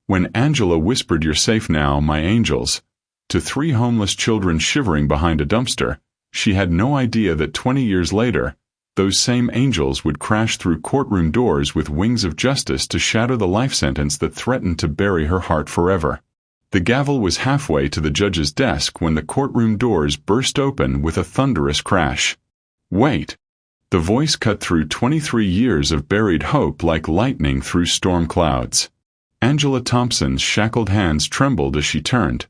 When Angela whispered "You're safe now, my angels," to 3 homeless children shivering behind a dumpster, she had no idea that 20 years later, those same angels would crash through courtroom doors with wings of justice to shatter the life sentence that threatened to bury her heart forever. The gavel was halfway to the judge's desk when the courtroom doors burst open with a thunderous crash. "Wait!" The voice cut through 23 years of buried hope like lightning through storm clouds. Angela Thompson's shackled hands trembled as she turned,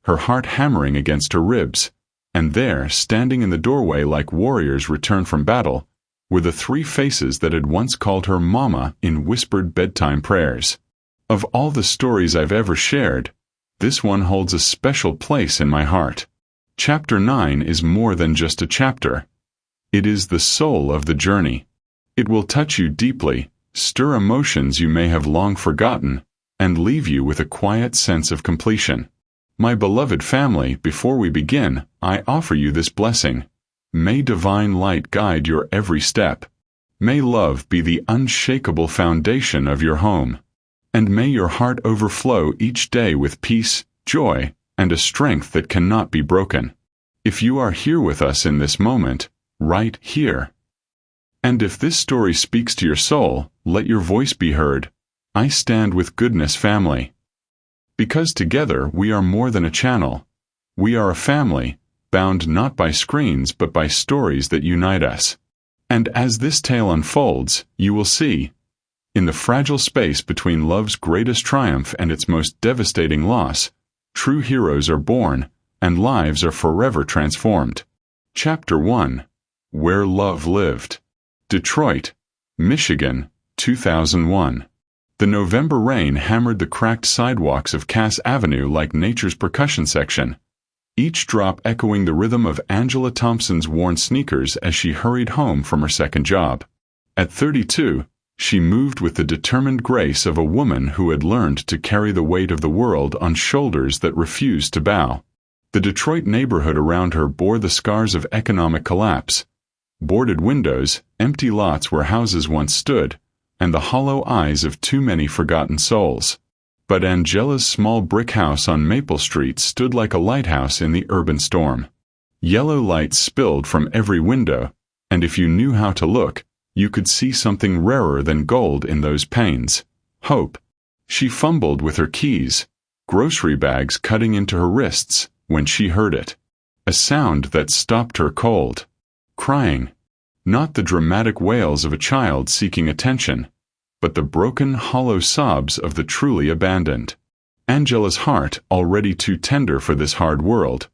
her heart hammering against her ribs, and there, standing in the doorway like warriors returned from battle, were the 3 faces that had once called her Mama in whispered bedtime prayers. Of all the stories I've ever shared, this one holds a special place in my heart. Chapter 9 is more than just a chapter. It is the soul of the journey. It will touch you deeply, stir emotions you may have long forgotten, and leave you with a quiet sense of completion. My beloved family, before we begin, I offer you this blessing. May divine light guide your every step. May love be the unshakable foundation of your home. And may your heart overflow each day with peace, joy, and a strength that cannot be broken. If you are here with us in this moment, right here. And if this story speaks to your soul, let your voice be heard. I stand with Goodness Family. Because together we are more than a channel. We are a family, bound not by screens but by stories that unite us. And as this tale unfolds, you will see, in the fragile space between love's greatest triumph and its most devastating loss, true heroes are born, and lives are forever transformed. Chapter 1. Where Love Lived. Detroit, Michigan, 2001. The November rain hammered the cracked sidewalks of Cass Avenue like nature's percussion section, each drop echoing the rhythm of Angela Thompson's worn sneakers as she hurried home from her second job. At 32, she moved with the determined grace of a woman who had learned to carry the weight of the world on shoulders that refused to bow. The Detroit neighborhood around her bore the scars of economic collapse: boarded windows, empty lots where houses once stood, and the hollow eyes of too many forgotten souls. But Angela's small brick house on Maple Street stood like a lighthouse in the urban storm. Yellow lights spilled from every window, and if you knew how to look, you could see something rarer than gold in those panes: hope. She fumbled with her keys, grocery bags cutting into her wrists, when she heard it. A sound that stopped her cold. Crying. Not the dramatic wails of a child seeking attention, but the broken, hollow sobs of the truly abandoned. Angela's heart, already too tender for this hard world,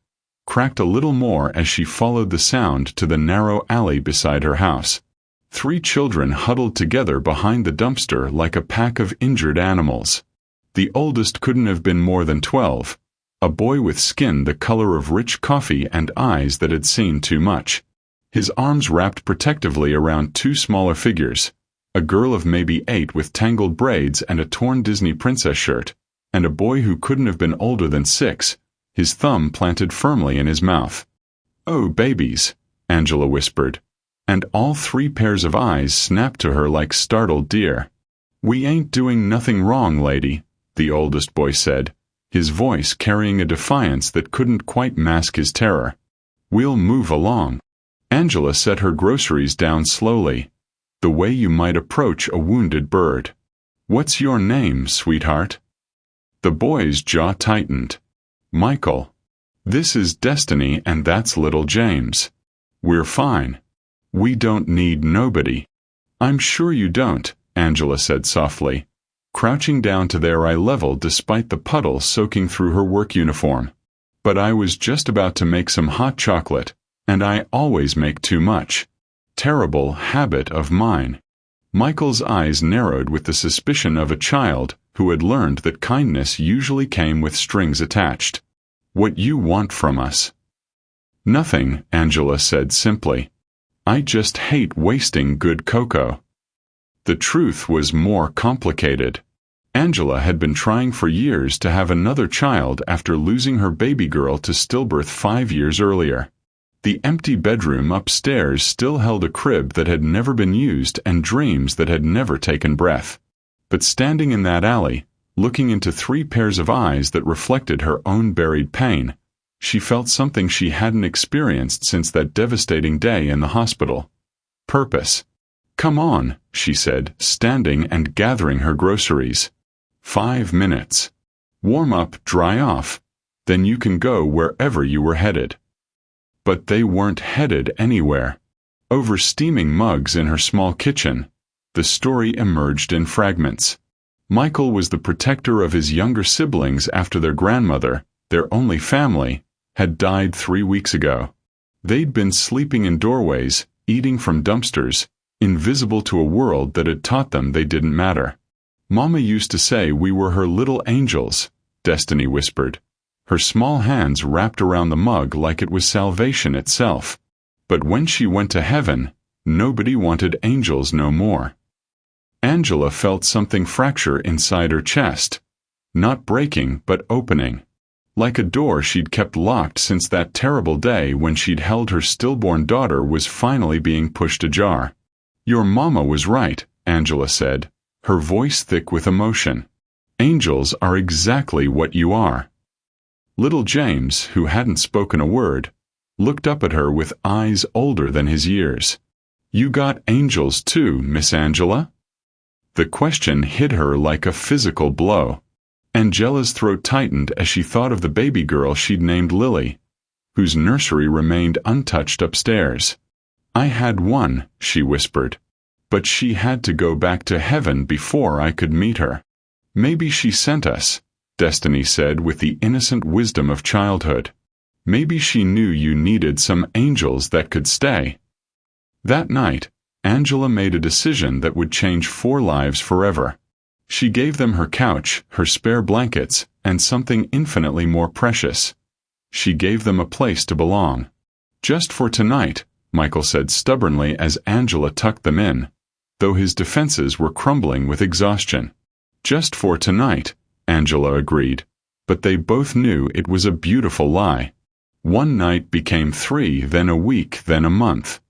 cracked a little more as she followed the sound to the narrow alley beside her house. 3 children huddled together behind the dumpster like a pack of injured animals. The oldest couldn't have been more than 12, a boy with skin the color of rich coffee and eyes that had seen too much. His arms wrapped protectively around 2 smaller figures, a girl of maybe 8 with tangled braids and a torn Disney princess shirt, and a boy who couldn't have been older than 6, his thumb planted firmly in his mouth. "Oh, babies," Angela whispered, and all 3 pairs of eyes snapped to her like startled deer. "We ain't doing nothing wrong, lady," the oldest boy said, his voice carrying a defiance that couldn't quite mask his terror. "We'll move along." Angela set her groceries down slowly, the way you might approach a wounded bird. "What's your name, sweetheart?" The boy's jaw tightened. "Michael. This is Destiny and that's little James. We're fine. We don't need nobody." "I'm sure you don't," Angela said softly, crouching down to their eye level despite the puddle soaking through her work uniform. "But I was just about to make some hot chocolate, and I always make too much. Terrible habit of mine." Michael's eyes narrowed with the suspicion of a child who had learned that kindness usually came with strings attached. "What you want from us?" "Nothing," Angela said simply. "I just hate wasting good cocoa." The truth was more complicated. Angela had been trying for years to have another child after losing her baby girl to stillbirth 5 years earlier. The empty bedroom upstairs still held a crib that had never been used and dreams that had never taken breath. But standing in that alley, looking into 3 pairs of eyes that reflected her own buried pain. She felt something she hadn't experienced since that devastating day in the hospital. Purpose. "Come on," she said, standing and gathering her groceries. 5 minutes. Warm up, dry off. Then you can go wherever you were headed. But they weren't headed anywhere. Over steaming mugs in her small kitchen, the story emerged in fragments. Michael was the protector of his younger siblings after their grandmother, their only family, had died 3 weeks ago. They'd been sleeping in doorways, eating from dumpsters, invisible to a world that had taught them they didn't matter. "Mama used to say we were her little angels," Destiny whispered, her small hands wrapped around the mug like it was salvation itself. But when she went to heaven, nobody wanted angels no more. Angela felt something fracture inside her chest. Not breaking, but opening. Like a door she'd kept locked since that terrible day when she'd held her stillborn daughter was finally being pushed ajar. "Your mama was right," Angela said, her voice thick with emotion. "Angels are exactly what you are." Little James, who hadn't spoken a word, looked up at her with eyes older than his years. "You got angels too, Miss Angela?" The question hit her like a physical blow. Angela's throat tightened as she thought of the baby girl she'd named Lily, whose nursery remained untouched upstairs. "I had one," she whispered, "but she had to go back to heaven before I could meet her." "Maybe she sent us," Destiny said with the innocent wisdom of childhood. "Maybe she knew you needed some angels that could stay." That night, Angela made a decision that would change 4 lives forever. She gave them her couch, her spare blankets, and something infinitely more precious. She gave them a place to belong. "Just for tonight," Michael said stubbornly as Angela tucked them in, though his defenses were crumbling with exhaustion. "Just for tonight," Angela agreed, but they both knew it was a beautiful lie. 1 night became 3, then a week, then a month.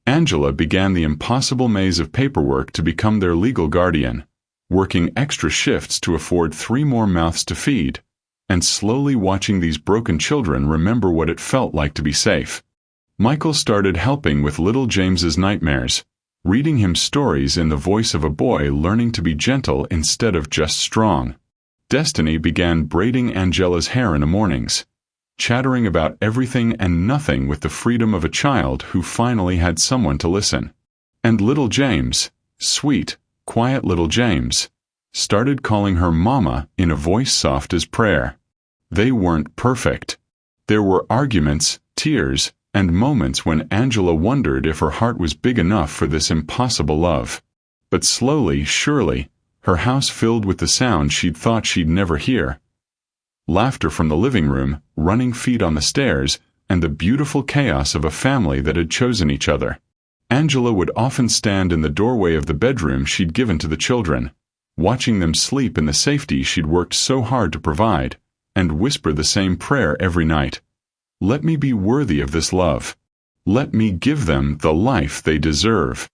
Angela began the impossible maze of paperwork to become their legal guardian, working extra shifts to afford 3 more mouths to feed, and slowly watching these broken children remember what it felt like to be safe. Michael started helping with little James's nightmares, reading him stories in the voice of a boy learning to be gentle instead of just strong. Destiny began braiding Angela's hair in the mornings, chattering about everything and nothing with the freedom of a child who finally had someone to listen. And little James, sweet, quiet little James, started calling her Mama in a voice soft as prayer. They weren't perfect. There were arguments, tears, and moments when Angela wondered if her heart was big enough for this impossible love. But slowly, surely, her house filled with the sound she'd thought she'd never hear. Laughter from the living room, running feet on the stairs, and the beautiful chaos of a family that had chosen each other. Angela would often stand in the doorway of the bedroom she'd given to the children, watching them sleep in the safety she'd worked so hard to provide, and whisper the same prayer every night. "Let me be worthy of this love. Let me give them the life they deserve."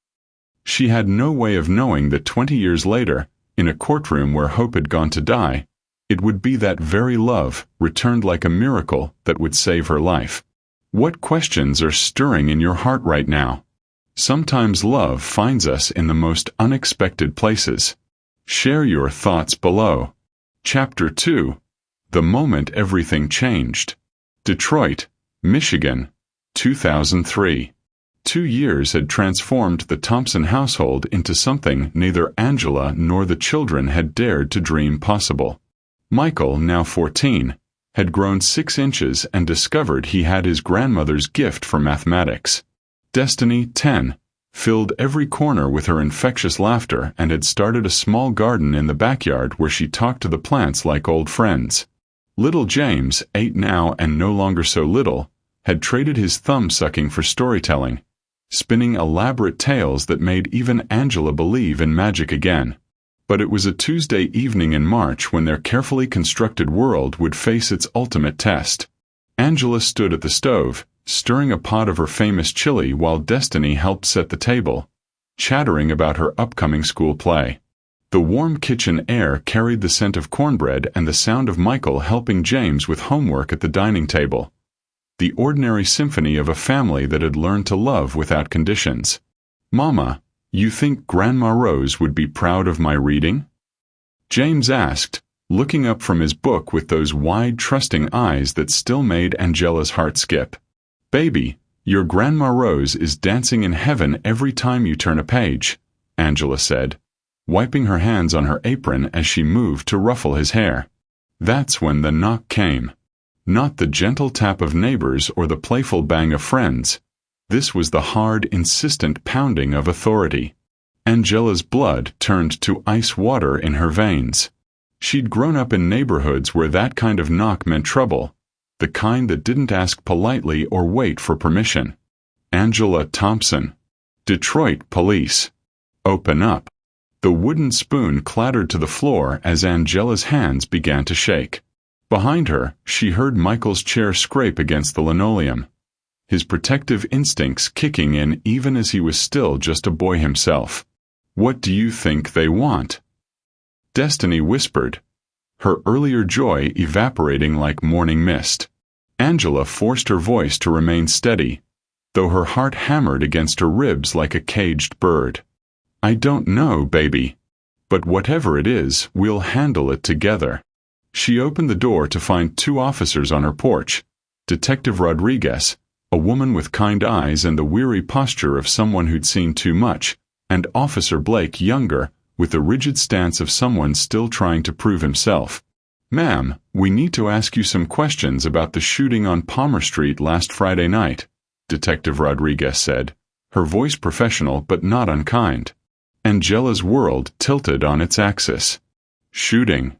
She had no way of knowing that 20 years later, in a courtroom where hope had gone to die, it would be that very love, returned like a miracle, that would save her life. What questions are stirring in your heart right now? Sometimes love finds us in the most unexpected places. Share your thoughts below. Chapter 2. The Moment Everything Changed. Detroit, Michigan, 2003. 2 years had transformed the Thompson household into something neither Angela nor the children had dared to dream possible. Michael, now 14, had grown 6 inches and discovered he had his grandmother's gift for mathematics. Destiny, 10, filled every corner with her infectious laughter and had started a small garden in the backyard where she talked to the plants like old friends. Little James, 8 now and no longer so little, had traded his thumb-sucking for storytelling, spinning elaborate tales that made even Angela believe in magic again. But it was a Tuesday evening in March when their carefully constructed world would face its ultimate test. Angela stood at the stove, stirring a pot of her famous chili while Destiny helped set the table, chattering about her upcoming school play. The warm kitchen air carried the scent of cornbread and the sound of Michael helping James with homework at the dining table. The ordinary symphony of a family that had learned to love without conditions. "Mama, you think Grandma Rose would be proud of my reading?" James asked, looking up from his book with those wide, trusting eyes that still made Angela's heart skip. "Baby, your Grandma Rose is dancing in heaven every time you turn a page," Angela said, wiping her hands on her apron as she moved to ruffle his hair. That's when the knock came. Not the gentle tap of neighbors or the playful bang of friends. This was the hard, insistent pounding of authority. Angela's blood turned to ice water in her veins. She'd grown up in neighborhoods where that kind of knock meant trouble, the kind that didn't ask politely or wait for permission. Angela Thompson. Detroit Police. Open up. The wooden spoon clattered to the floor as Angela's hands began to shake. Behind her, she heard Michael's chair scrape against the linoleum, his protective instincts kicking in even as he was still just a boy himself. "What do you think they want?" Destiny whispered, her earlier joy evaporating like morning mist. Angela forced her voice to remain steady, though her heart hammered against her ribs like a caged bird. "I don't know, baby. But whatever it is, we'll handle it together." She opened the door to find two officers on her porch, Detective Rodriguez, a woman with kind eyes and the weary posture of someone who'd seen too much, and Officer Blake, younger, with the rigid stance of someone still trying to prove himself. "Ma'am, we need to ask you some questions about the shooting on Palmer Street last Friday night," Detective Rodriguez said, her voice professional but not unkind. Angela's world tilted on its axis. "Shooting?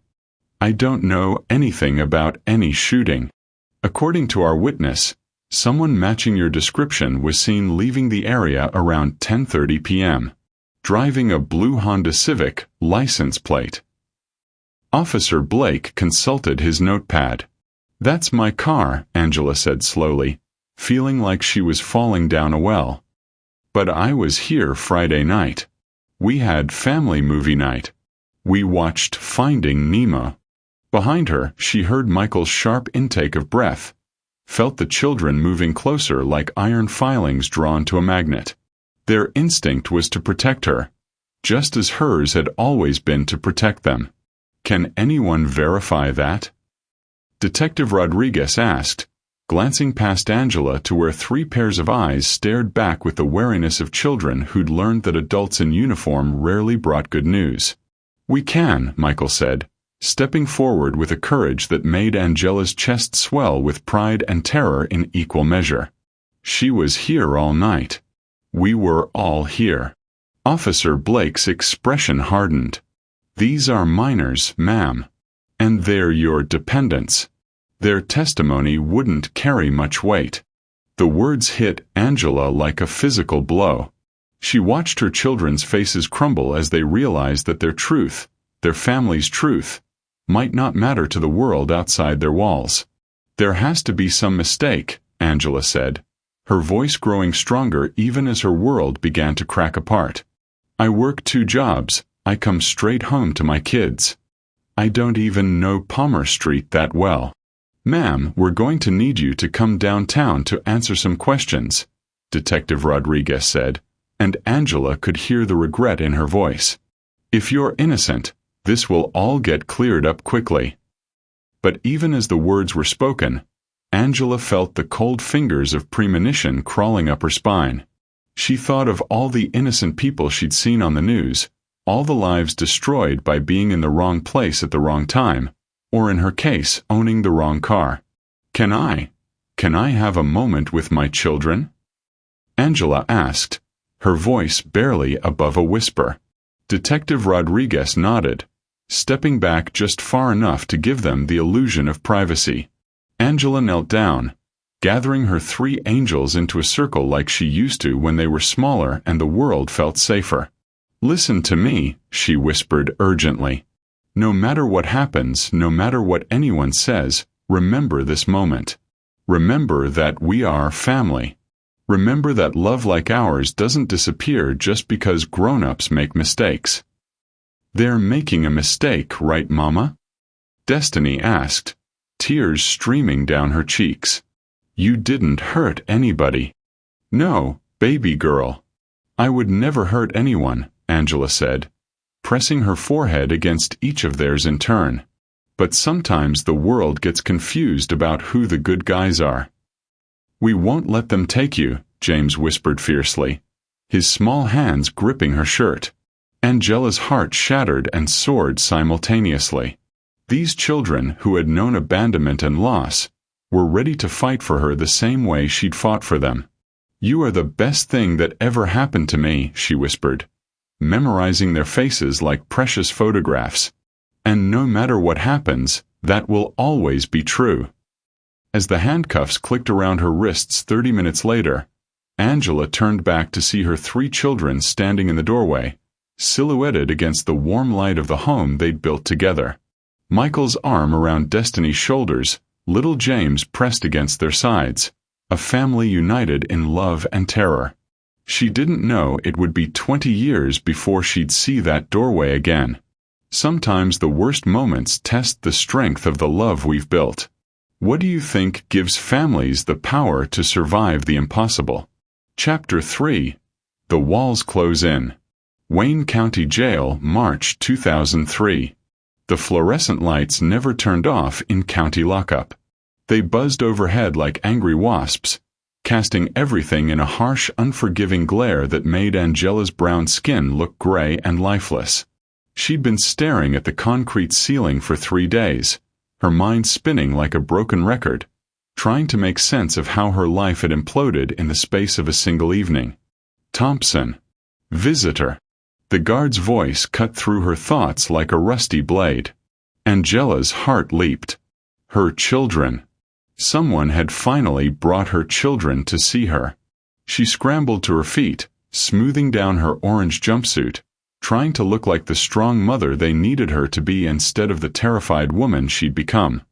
I don't know anything about any shooting. According to our witness, someone matching your description was seen leaving the area around 10:30 p.m., driving a blue Honda Civic, license plate." Officer Blake consulted his notepad. "That's my car," Angela said slowly, feeling like she was falling down a well. "But I was here Friday night. We had family movie night. We watched Finding Nemo." Behind her, she heard Michael's sharp intake of breath, felt the children moving closer like iron filings drawn to a magnet. Their instinct was to protect her, just as hers had always been to protect them. "Can anyone verify that?" Detective Rodriguez asked, glancing past Angela to where three pairs of eyes stared back with the wariness of children who'd learned that adults in uniform rarely brought good news. "We can," Michael said, stepping forward with a courage that made Angela's chest swell with pride and terror in equal measure. "She was here all night. We were all here." Officer Blake's expression hardened. "These are minors, ma'am. And they're your dependents. Their testimony wouldn't carry much weight." The words hit Angela like a physical blow. She watched her children's faces crumble as they realized that their truth, their family's truth, might not matter to the world outside their walls. "There has to be some mistake," Angela said, her voice growing stronger even as her world began to crack apart. "I work 2 jobs. I come straight home to my kids. I don't even know Palmer Street that well. Ma'am, we're going to need you to come downtown to answer some questions," Detective Rodriguez said, and Angela could hear the regret in her voice. "If you're innocent, this will all get cleared up quickly." But even as the words were spoken, Angela felt the cold fingers of premonition crawling up her spine. She thought of all the innocent people she'd seen on the news, all the lives destroyed by being in the wrong place at the wrong time, or in her case, owning the wrong car. Can I have a moment with my children?" Angela asked, her voice barely above a whisper. Detective Rodriguez nodded, stepping back just far enough to give them the illusion of privacy. Angela knelt down, gathering her 3 angels into a circle like she used to when they were smaller and the world felt safer. "Listen to me," she whispered urgently. "No matter what happens, no matter what anyone says, remember this moment. Remember that we are family. Remember that love like ours doesn't disappear just because grown-ups make mistakes." They're making a mistake, right, Mama? Destiny asked, tears streaming down her cheeks. You didn't hurt anybody. No, baby girl. I would never hurt anyone, Angela said, pressing her forehead against each of theirs in turn. But sometimes the world gets confused about who the good guys are. We won't let them take you, James whispered fiercely, his small hands gripping her shirt. Angela's heart shattered and soared simultaneously. These children, who had known abandonment and loss, were ready to fight for her the same way she'd fought for them. You are the best thing that ever happened to me, she whispered, memorizing their faces like precious photographs. And no matter what happens, that will always be true. As the handcuffs clicked around her wrists 30 minutes later, Angela turned back to see her 3 children standing in the doorway, silhouetted against the warm light of the home they'd built together. Michael's arm around Destiny's shoulders, little James pressed against their sides, a family united in love and terror. She didn't know it would be 20 years before she'd see that doorway again. Sometimes the worst moments test the strength of the love we've built. What do you think gives families the power to survive the impossible? Chapter 3. The Walls Close In. Wayne County Jail, March 2003. The fluorescent lights never turned off in county lockup. They buzzed overhead like angry wasps, casting everything in a harsh, unforgiving glare that made Angela's brown skin look gray and lifeless. She'd been staring at the concrete ceiling for 3 days, her mind spinning like a broken record, trying to make sense of how her life had imploded in the space of a single evening. Thompson. Visitor. The guard's voice cut through her thoughts like a rusty blade. Angela's heart leaped. Her children. Someone had finally brought her children to see her. She scrambled to her feet, smoothing down her orange jumpsuit, trying to look like the strong mother they needed her to be instead of the terrified woman she'd become.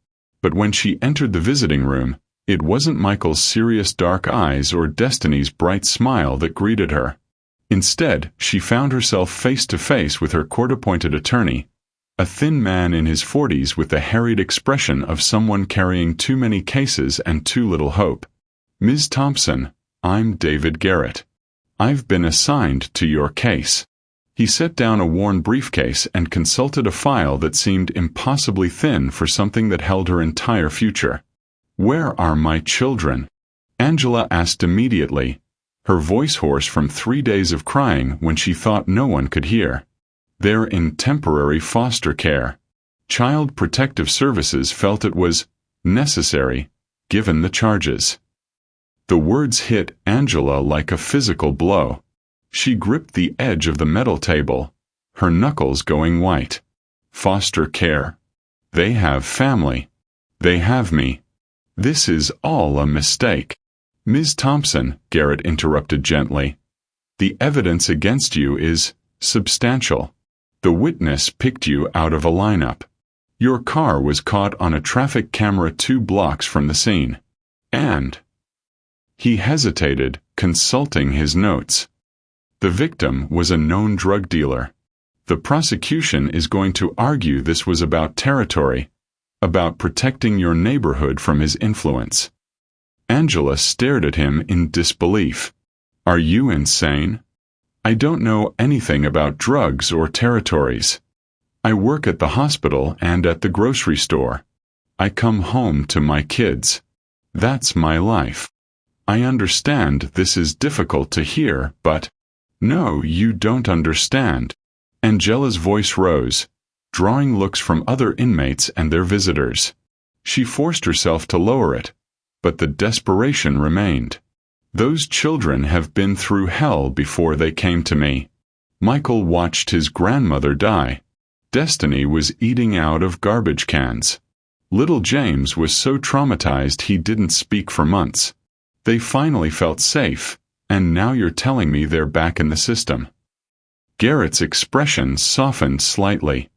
But when she entered the visiting room, it wasn't Michael's serious dark eyes or Destiny's bright smile that greeted her. Instead, she found herself face to face with her court-appointed attorney, a thin man in his 40s with the harried expression of someone carrying too many cases and too little hope. Ms. Thompson, I'm David Garrett. I've been assigned to your case. He set down a worn briefcase and consulted a file that seemed impossibly thin for something that held her entire future. Where are my children? Angela asked immediately, her voice hoarse from 3 days of crying when she thought no one could hear. They're in temporary foster care. Child Protective Services felt it was necessary, given the charges. The words hit Angela like a physical blow. She gripped the edge of the metal table, her knuckles going white. Foster care. They have family. They have me. This is all a mistake. Ms. Thompson, Garrett interrupted gently. The evidence against you is substantial. The witness picked you out of a lineup. Your car was caught on a traffic camera 2 blocks from the scene. And he hesitated, consulting his notes. The victim was a known drug dealer. The prosecution is going to argue this was about territory, about protecting your neighborhood from his influence. Angela stared at him in disbelief. Are you insane? I don't know anything about drugs or territories. I work at the hospital and at the grocery store. I come home to my kids. That's my life. I understand this is difficult to hear, but no, you don't understand. Angela's voice rose, drawing looks from other inmates and their visitors. She forced herself to lower it, but the desperation remained. Those children have been through hell before they came to me. Michael watched his grandmother die. Destiny was eating out of garbage cans. Little James was so traumatized he didn't speak for months. They finally felt safe, and now you're telling me they're back in the system. Garrett's expression softened slightly.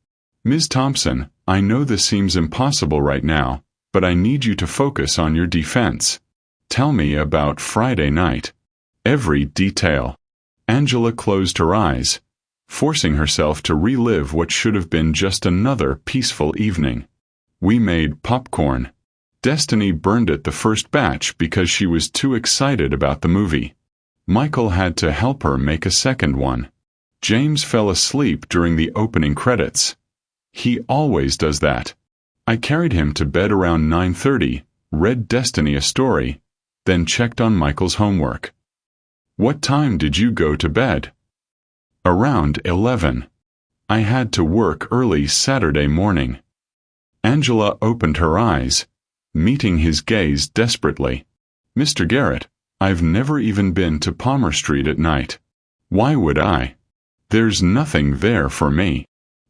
Ms. Thompson, I know this seems impossible right now, but I need you to focus on your defense. Tell me about Friday night. Every detail. Angela closed her eyes, forcing herself to relive what should have been just another peaceful evening. We made popcorn. Destiny burned it the first batch because she was too excited about the movie. Michael had to help her make a second one. James fell asleep during the opening credits. He always does that. I carried him to bed around 9:30, read Destiny a story, then checked on Michael's homework. What time did you go to bed? Around 11. I had to work early Saturday morning. Angela opened her eyes, meeting his gaze desperately. Mr. Garrett, I've never even been to Palmer Street at night. Why would I? There's nothing there for me.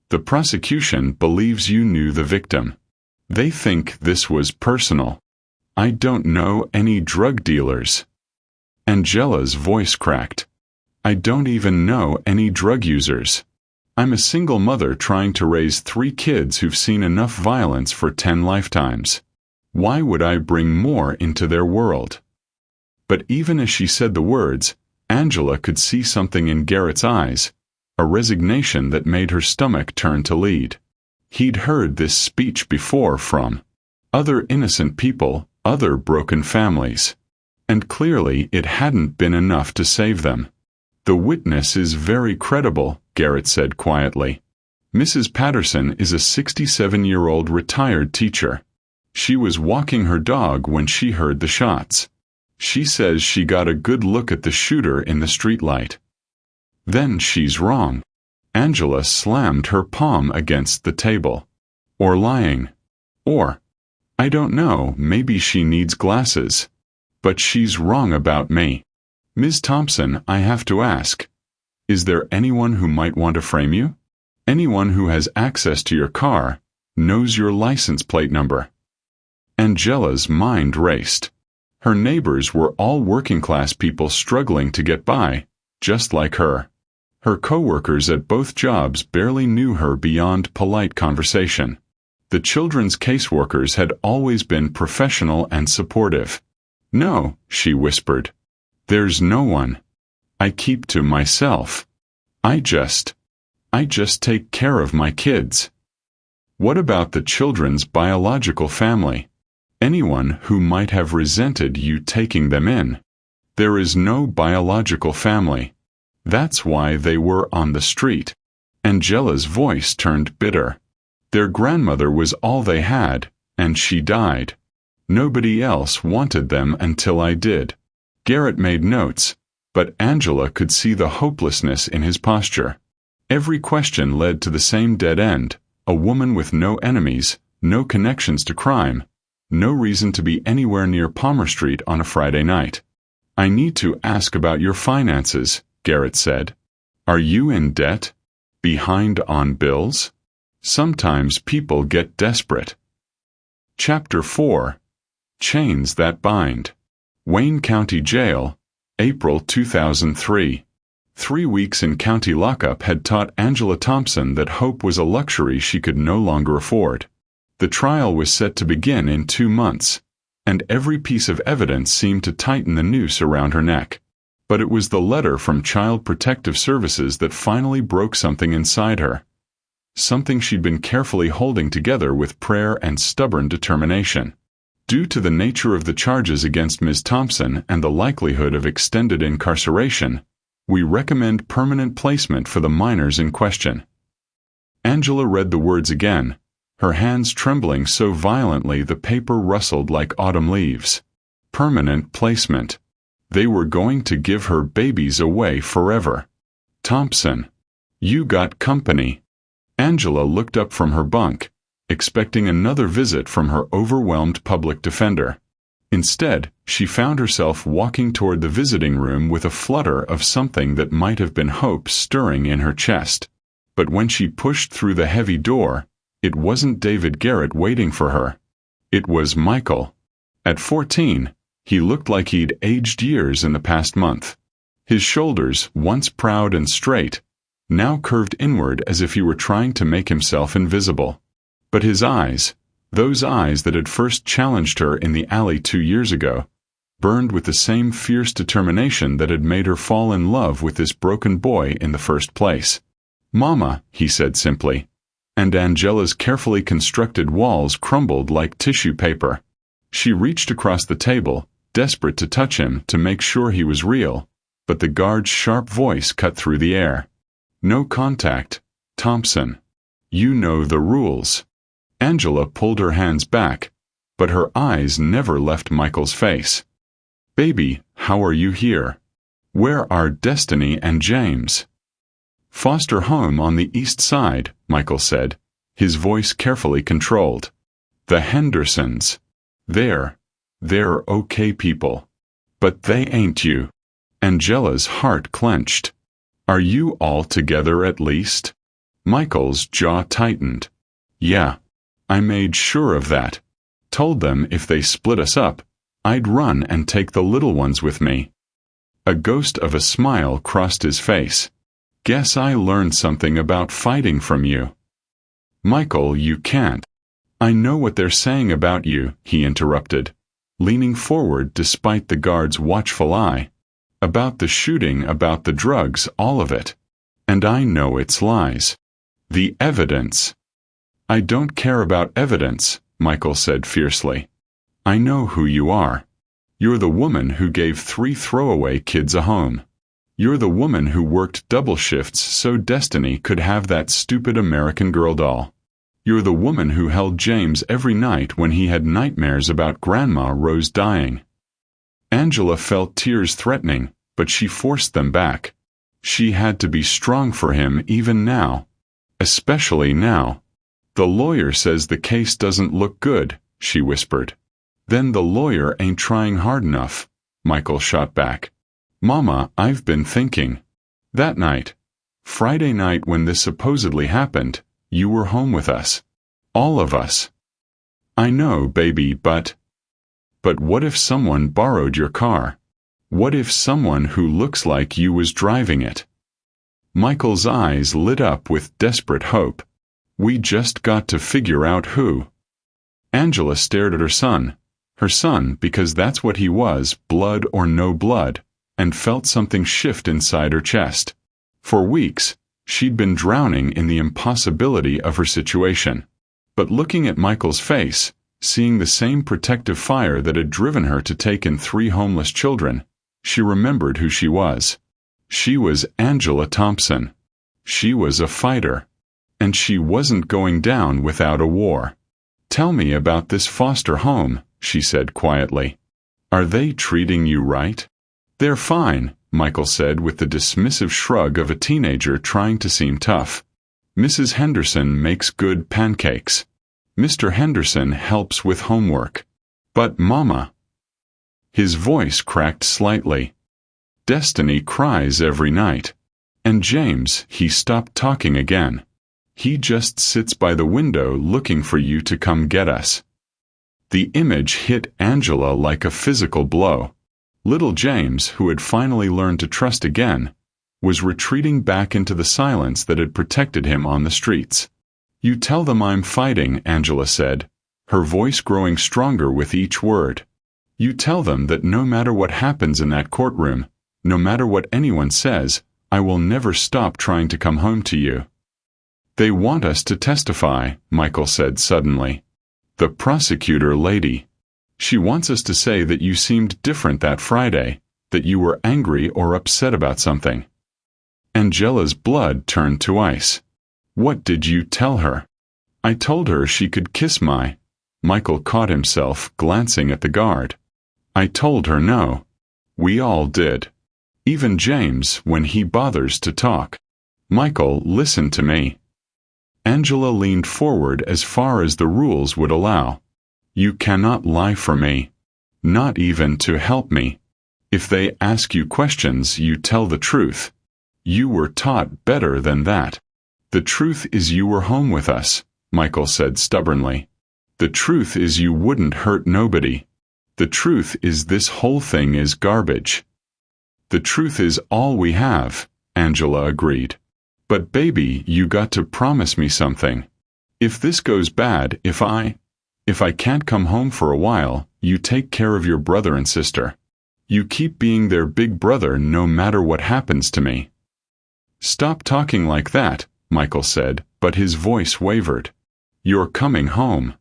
The prosecution believes you knew the victim. They think this was personal. I don't know any drug dealers. Angela's voice cracked. I don't even know any drug users. I'm a single mother trying to raise 3 kids who've seen enough violence for 10 lifetimes. Why would I bring more into their world? But even as she said the words, Angela could see something in Garrett's eyes, a resignation that made her stomach turn to lead. He'd heard this speech before from other innocent people, other broken families. And clearly it hadn't been enough to save them. The witness is very credible, Garrett said quietly. Mrs. Patterson is a 67-year-old retired teacher. She was walking her dog when she heard the shots. She says she got a good look at the shooter in the streetlight. Then she's wrong. Angela slammed her palm against the table. Or lying. Or, I don't know, maybe she needs glasses. But she's wrong about me. Ms. Thompson, I have to ask. Is there anyone who might want to frame you? Anyone who has access to your car, knows your license plate number? Angela's mind raced. Her neighbors were all working-class people struggling to get by, just like her. Her co-workers at both jobs barely knew her beyond polite conversation. The children's caseworkers had always been professional and supportive. No, she whispered. There's no one. I keep to myself. I just take care of my kids. What about the children's biological family? Anyone who might have resented you taking them in? There is no biological family. That's why they were on the street. Angela's voice turned bitter. Their grandmother was all they had, and she died. Nobody else wanted them until I did. Garrett made notes, but Angela could see the hopelessness in his posture. Every question led to the same dead end, a woman with no enemies, no connections to crime, no reason to be anywhere near Palmer Street on a Friday night. I need to ask about your finances, Garrett said. Are you in debt? Behind on bills? Sometimes people get desperate. Chapter 4. Chains That Bind. Wayne County Jail, April 2003. 3 weeks in county lockup had taught Angela Thompson that hope was a luxury she could no longer afford. The trial was set to begin in 2 months, and every piece of evidence seemed to tighten the noose around her neck. But it was the letter from Child Protective Services that finally broke something inside her. Something she'd been carefully holding together with prayer and stubborn determination. Due to the nature of the charges against Ms. Thompson and the likelihood of extended incarceration, we recommend permanent placement for the minors in question. Angela read the words again, her hands trembling so violently the paper rustled like autumn leaves. Permanent placement. They were going to give her babies away forever. Thompson. You got company. Angela looked up from her bunk, expecting another visit from her overwhelmed public defender. Instead, she found herself walking toward the visiting room with a flutter of something that might have been hope stirring in her chest. But when she pushed through the heavy door, it wasn't David Garrett waiting for her. It was Michael. At 14, he looked like he'd aged years in the past month. His shoulders, once proud and straight, now curved inward as if he were trying to make himself invisible. But his eyes, those eyes that had first challenged her in the alley 2 years ago, burned with the same fierce determination that had made her fall in love with this broken boy in the first place. "Mama," he said simply. And Angela's carefully constructed walls crumbled like tissue paper. She reached across the table, desperate to touch him to make sure he was real, but the guard's sharp voice cut through the air. "No contact, Thompson. You know the rules." Angela pulled her hands back, but her eyes never left Michael's face. "Baby, how are you here? Where are Destiny and James?" "Foster home on the east side," Michael said, his voice carefully controlled. "The Hendersons. They're okay people. But they ain't you." Angela's heart clenched. "Are you all together at least?" Michael's jaw tightened. "Yeah. I made sure of that. Told them if they split us up, I'd run and take the little ones with me." A ghost of a smile crossed his face. "Guess I learned something about fighting from you." "Michael, you can't." "I know what they're saying about you," he interrupted, leaning forward despite the guard's watchful eye. "About the shooting, about the drugs, all of it. And I know it's lies. The evidence." "I don't care about evidence," Michael said fiercely. "I know who you are. You're the woman who gave 3 throwaway kids a home. You're the woman who worked double shifts so Destiny could have that stupid American Girl doll. You're the woman who held James every night when he had nightmares about Grandma Rose dying." Angela felt tears threatening, but she forced them back. She had to be strong for him even now. Especially now. "The lawyer says the case doesn't look good," she whispered. "Then the lawyer ain't trying hard enough," Michael shot back. "Mama, I've been thinking. That night, Friday night when this supposedly happened, you were home with us. All of us." "I know, baby, but what if someone borrowed your car? What if someone who looks like you was driving it?" Michael's eyes lit up with desperate hope. "We just got to figure out who." Angela stared at her son because that's what he was, blood or no blood, and felt something shift inside her chest. For weeks, she'd been drowning in the impossibility of her situation. But looking at Michael's face, seeing the same protective fire that had driven her to take in 3 homeless children, she remembered who she was. She was Angela Thompson. She was a fighter. And she wasn't going down without a war. "Tell me about this foster home," she said quietly. "Are they treating you right?" "They're fine," Michael said with the dismissive shrug of a teenager trying to seem tough. "Mrs. Henderson makes good pancakes. Mr. Henderson helps with homework. But Mama—" His voice cracked slightly. "Destiny cries every night. And James, he stopped talking again. He just sits by the window looking for you to come get us." The image hit Angela like a physical blow. Little James, who had finally learned to trust again, was retreating back into the silence that had protected him on the streets. "You tell them I'm fighting," Angela said, her voice growing stronger with each word. "You tell them that no matter what happens in that courtroom, no matter what anyone says, I will never stop trying to come home to you." "They want us to testify," Michael said suddenly. "The prosecutor lady. She wants us to say that you seemed different that Friday, that you were angry or upset about something." Angela's blood turned to ice. "What did you tell her?" "I told her she could kiss my—" Michael caught himself glancing at the guard. "I told her no. We all did. Even James when he bothers to talk. Michael, listen to me." Angela leaned forward as far as the rules would allow. "You cannot lie for me. Not even to help me. If they ask you questions, you tell the truth. You were taught better than that. The truth is you were home with us," Michael said stubbornly. "The truth is you wouldn't hurt nobody. The truth is this whole thing is garbage." "The truth is all we have," Angela agreed. "But baby, you got to promise me something. If this goes bad, if I can't come home for a while, you take care of your brother and sister. You keep being their big brother no matter what happens to me." "Stop talking like that," Michael said, but his voice wavered. "You're coming home.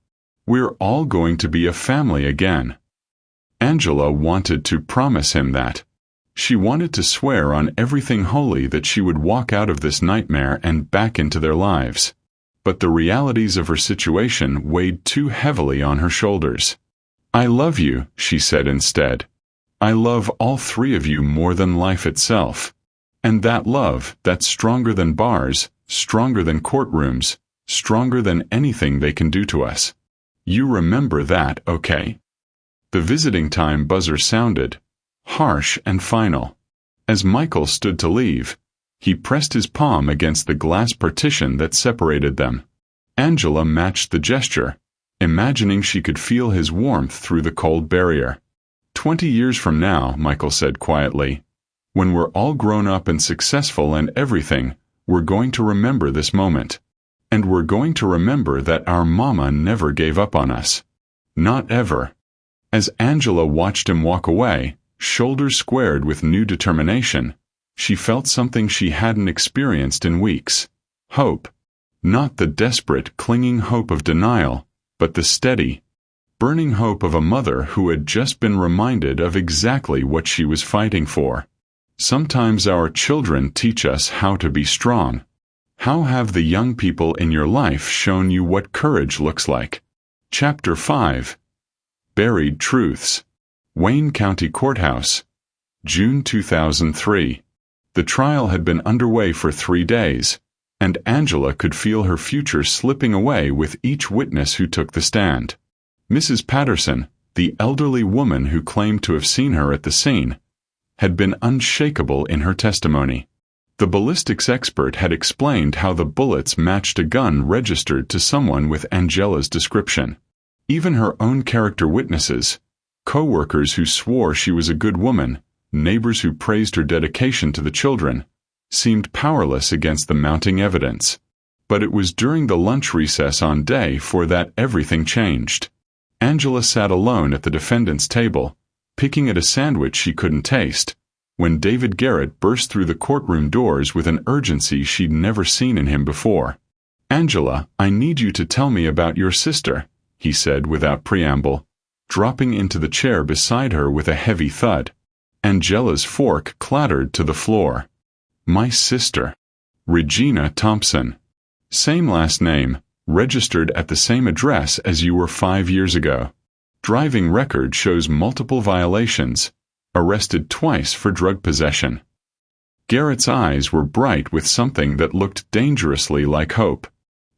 We're all going to be a family again." Angela wanted to promise him that. She wanted to swear on everything holy that she would walk out of this nightmare and back into their lives. But the realities of her situation weighed too heavily on her shoulders. "I love you," she said instead. "I love all three of you more than life itself. And that love, that's stronger than bars, stronger than courtrooms, stronger than anything they can do to us. You remember that, okay?" The visiting time buzzer sounded, harsh and final. As Michael stood to leave, he pressed his palm against the glass partition that separated them. Angela matched the gesture, imagining she could feel his warmth through the cold barrier. 20 years from now, Michael said quietly, when we're all grown up and successful and everything, we're going to remember this moment. And we're going to remember that our mama never gave up on us. Not ever. As Angela watched him walk away, shoulders squared with new determination, she felt something she hadn't experienced in weeks. Hope. Not the desperate, clinging hope of denial, but the steady, burning hope of a mother who had just been reminded of exactly what she was fighting for. Sometimes our children teach us how to be strong. How have the young people in your life shown you what courage looks like? Chapter 5. Buried Truths. Wayne County Courthouse. June 2003. The trial had been underway for 3 days, and Angela could feel her future slipping away with each witness who took the stand. Mrs. Patterson, the elderly woman who claimed to have seen her at the scene, had been unshakable in her testimony. The ballistics expert had explained how the bullets matched a gun registered to someone with Angela's description. Even her own character witnesses, co-workers who swore she was a good woman, neighbors who praised her dedication to the children, seemed powerless against the mounting evidence. But it was during the lunch recess on day 4 that everything changed. Angela sat alone at the defendant's table, picking at a sandwich she couldn't taste, when David Garrett burst through the courtroom doors with an urgency she'd never seen in him before. "Angela, I need you to tell me about your sister," he said without preamble, dropping into the chair beside her with a heavy thud. Angela's fork clattered to the floor. "My sister. Regina Thompson. Same last name, registered at the same address as you were 5 years ago. Driving record shows multiple violations. Arrested twice for drug possession." Garrett's eyes were bright with something that looked dangerously like hope.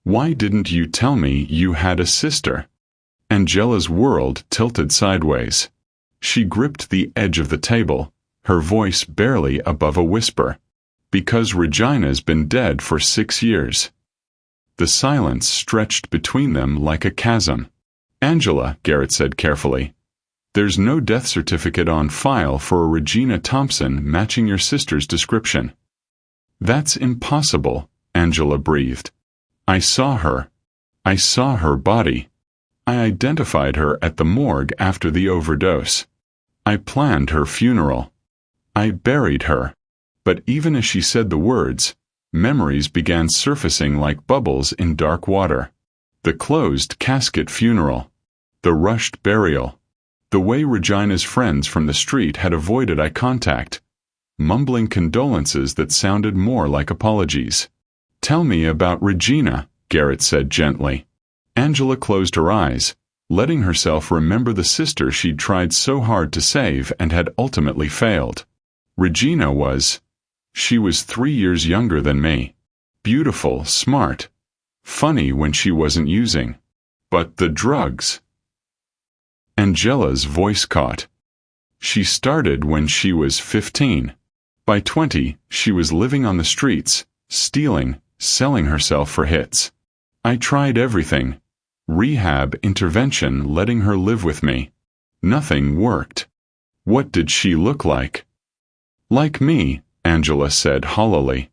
"Why didn't you tell me you had a sister?" Angela's world tilted sideways. She gripped the edge of the table, her voice barely above a whisper. "Because Regina's been dead for 6 years." The silence stretched between them like a chasm. "Angela," Garrett said carefully, "there's no death certificate on file for a Regina Thompson matching your sister's description." "That's impossible," Angela breathed. "I saw her. I saw her body. I identified her at the morgue after the overdose. I planned her funeral. I buried her." But even as she said the words, memories began surfacing like bubbles in dark water. The closed casket funeral. The rushed burial. The way Regina's friends from the street had avoided eye contact, mumbling condolences that sounded more like apologies. "Tell me about Regina," Garrett said gently. Angela closed her eyes, letting herself remember the sister she'd tried so hard to save and had ultimately failed. Regina she was 3 years younger than me. Beautiful, smart, funny when she wasn't using. But the drugs. Angela's voice caught. "She started when she was 15. By 20, she was living on the streets, stealing, selling herself for hits. I tried everything. Rehab, intervention, letting her live with me. Nothing worked." "What did she look like?" "Like me," Angela said hollowly.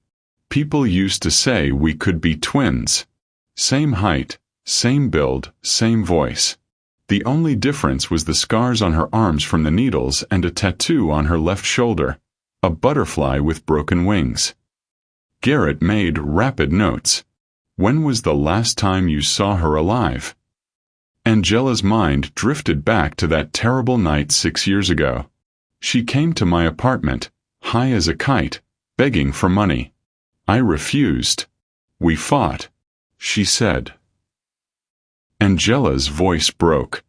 "People used to say we could be twins. Same height, same build, same voice. The only difference was the scars on her arms from the needles and a tattoo on her left shoulder, a butterfly with broken wings." Garrett made rapid notes. When was the last time you saw her alive? Angela's mind drifted back to that terrible night 6 years ago. She came to my apartment, high as a kite, begging for money. I refused. We fought, she said. Angela's voice broke.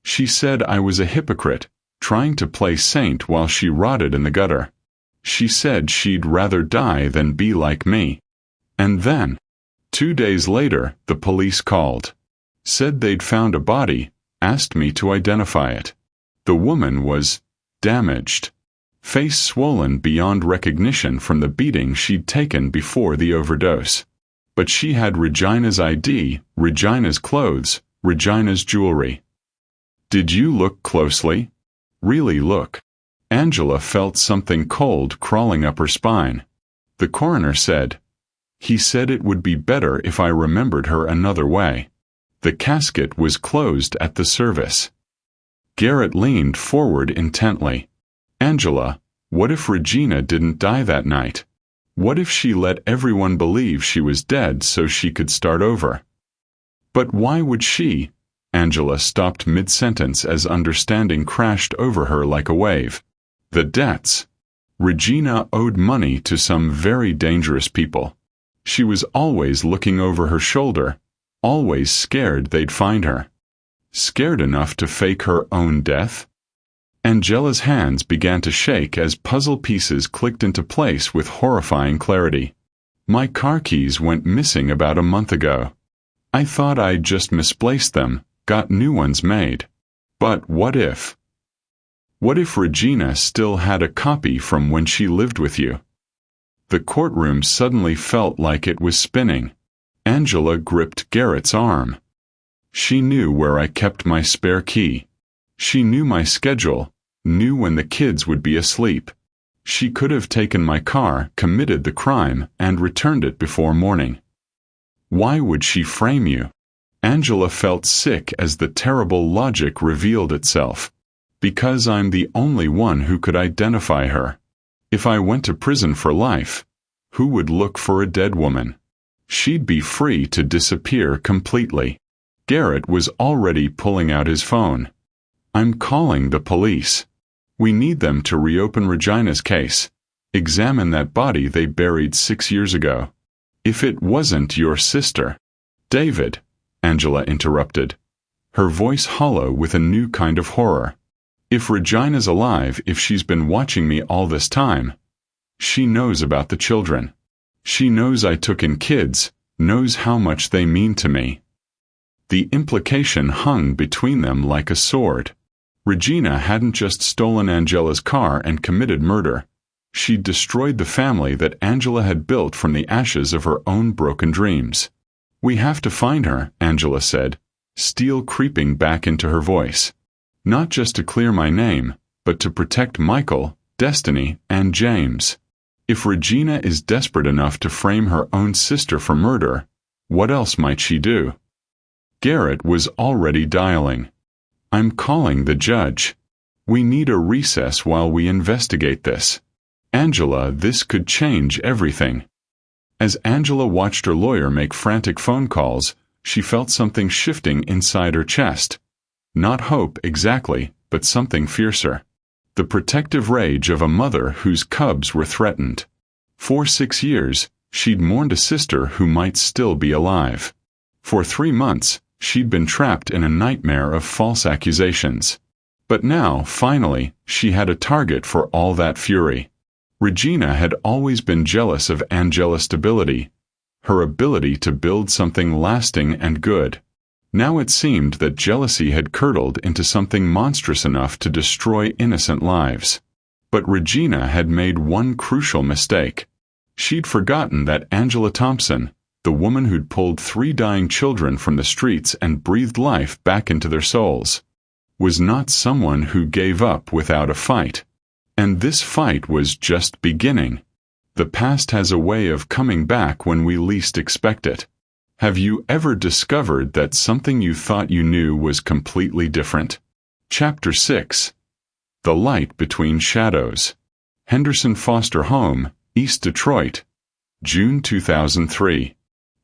She said I was a hypocrite, trying to play saint while she rotted in the gutter. She said she'd rather die than be like me. And then, 2 days later, the police called. Said they'd found a body, asked me to identify it. The woman was damaged. Face swollen beyond recognition from the beating she'd taken before the overdose. But she had Regina's ID, Regina's clothes, Regina's jewelry. Did you look closely? Really look. Angela felt something cold crawling up her spine. The coroner said, "He said it would be better if I remembered her another way." The casket was closed at the service. Garrett leaned forward intently. Angela, what if Regina didn't die that night? What if she let everyone believe she was dead so she could start over? But why would she? Angela stopped mid-sentence as understanding crashed over her like a wave. The debts. Regina owed money to some very dangerous people. She was always looking over her shoulder, always scared they'd find her. Scared enough to fake her own death? Angela's hands began to shake as puzzle pieces clicked into place with horrifying clarity. My car keys went missing about a month ago. I thought I'd just misplaced them, got new ones made. But what if? What if Regina still had a copy from when she lived with you? The courtroom suddenly felt like it was spinning. Angela gripped Garrett's arm. She knew where I kept my spare key. She knew my schedule, knew when the kids would be asleep. She could have taken my car, committed the crime, and returned it before morning. Why would she frame you? Angela felt sick as the terrible logic revealed itself. Because I'm the only one who could identify her. If I went to prison for life, who would look for a dead woman? She'd be free to disappear completely. Garrett was already pulling out his phone. I'm calling the police. We need them to reopen Regina's case. Examine that body they buried 6 years ago. If it wasn't your sister. David, Angela interrupted, her voice hollow with a new kind of horror. If Regina's alive, if she's been watching me all this time, she knows about the children. She knows I took in kids, knows how much they mean to me. The implication hung between them like a sword. Regina hadn't just stolen Angela's car and committed murder. She'd destroyed the family that Angela had built from the ashes of her own broken dreams. We have to find her, Angela said, steel creeping back into her voice. Not just to clear my name, but to protect Michael, Destiny, and James. If Regina is desperate enough to frame her own sister for murder, what else might she do? Garrett was already dialing. I'm calling the judge. We need a recess while we investigate this. Angela, this could change everything. As Angela watched her lawyer make frantic phone calls, she felt something shifting inside her chest. Not hope exactly, but something fiercer. The protective rage of a mother whose cubs were threatened. For 6 years, she'd mourned a sister who might still be alive. For 3 months, she'd been trapped in a nightmare of false accusations. But now, finally, she had a target for all that fury. Regina had always been jealous of Angela's stability, her ability to build something lasting and good. Now it seemed that jealousy had curdled into something monstrous enough to destroy innocent lives. But Regina had made one crucial mistake. She'd forgotten that Angela Thompson, the woman who'd pulled 3 dying children from the streets and breathed life back into their souls, was not someone who gave up without a fight. And this fight was just beginning. The past has a way of coming back when we least expect it. Have you ever discovered that something you thought you knew was completely different? Chapter 6. The Light Between Shadows. Henderson Foster Home, East Detroit, June 2003.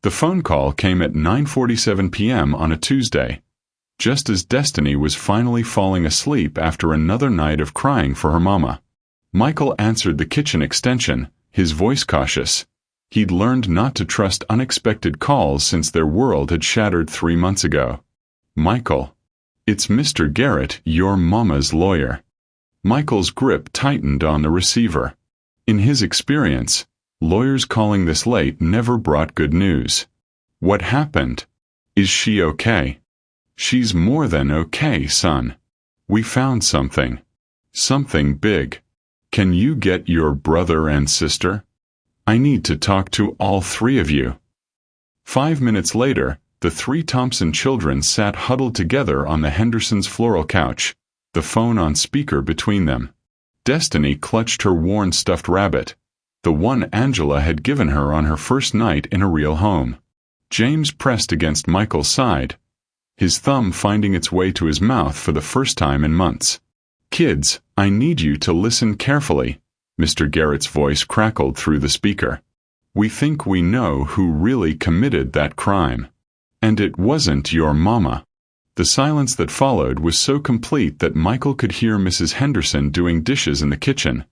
The phone call came at 9:47 p.m. on a Tuesday, just as Destiny was finally falling asleep after another night of crying for her mama. Michael answered the kitchen extension, his voice cautious. He'd learned not to trust unexpected calls since their world had shattered 3 months ago. Michael. It's Mr. Garrett, your mama's lawyer. Michael's grip tightened on the receiver. In his experience, lawyers calling this late never brought good news. What happened? Is she okay? She's more than okay, son. We found something. Something big. Can you get your brother and sister? I need to talk to all 3 of you. 5 minutes later, the 3 Thompson children sat huddled together on the Hendersons' floral couch, the phone on speaker between them. Destiny clutched her worn stuffed rabbit, the one Angela had given her on her first night in a real home. James pressed against Michael's side, his thumb finding its way to his mouth for the first time in months. Kids, I need you to listen carefully, Mr. Garrett's voice crackled through the speaker. We think we know who really committed that crime. And it wasn't your mama. The silence that followed was so complete that Michael could hear Mrs. Henderson doing dishes in the kitchen,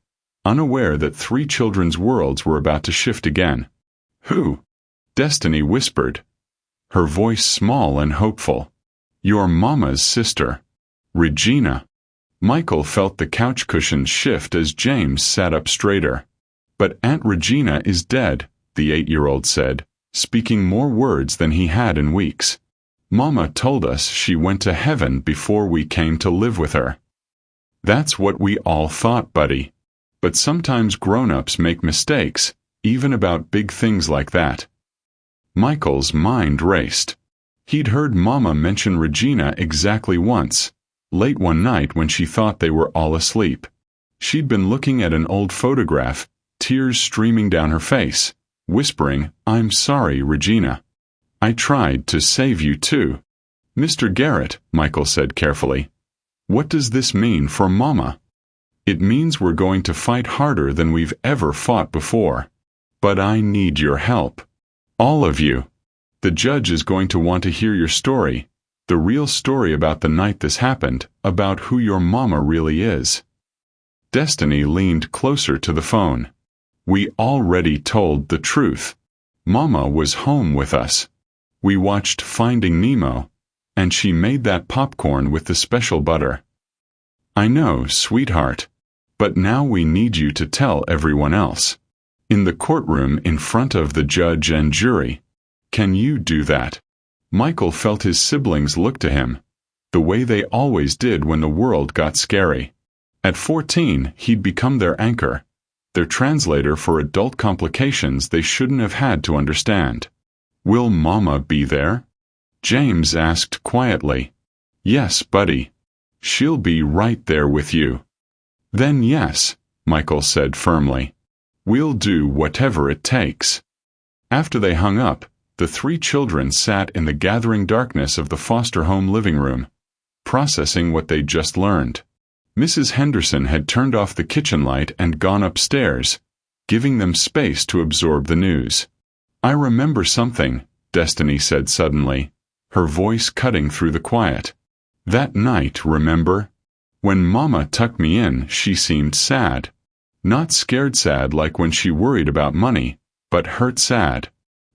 unaware that 3 children's worlds were about to shift again. Who? Destiny whispered, her voice small and hopeful. Your mama's sister, Regina. Michael felt the couch cushions shift as James sat up straighter. But Aunt Regina is dead, the 8-year-old said, speaking more words than he had in weeks. Mama told us she went to heaven before we came to live with her. That's what we all thought, buddy. But sometimes grown-ups make mistakes, even about big things like that. Michael's mind raced. He'd heard Mama mention Regina exactly once, late one night when she thought they were all asleep. She'd been looking at an old photograph, tears streaming down her face, whispering, I'm sorry, Regina. I tried to save you too. Mr. Garrett, Michael said carefully. What does this mean for Mama? It means we're going to fight harder than we've ever fought before. But I need your help. All of you. The judge is going to want to hear your story, the real story about the night this happened, about who your mama really is. Destiny leaned closer to the phone. We already told the truth. Mama was home with us. We watched Finding Nemo, and she made that popcorn with the special butter. I know, sweetheart. But now we need you to tell everyone else. In the courtroom in front of the judge and jury. Can you do that? Michael felt his siblings look to him, the way they always did when the world got scary. At 14, he'd become their anchor, their translator for adult complications they shouldn't have had to understand. Will Mama be there? James asked quietly. Yes, buddy. She'll be right there with you. Then yes, Michael said firmly. We'll do whatever it takes. After they hung up, the 3 children sat in the gathering darkness of the foster home living room, processing what they'd just learned. Mrs. Henderson had turned off the kitchen light and gone upstairs, giving them space to absorb the news. I remember something, Destiny said suddenly, her voice cutting through the quiet. That night, remember? When Mama tucked me in, she seemed sad. Not scared sad like when she worried about money, but hurt sad.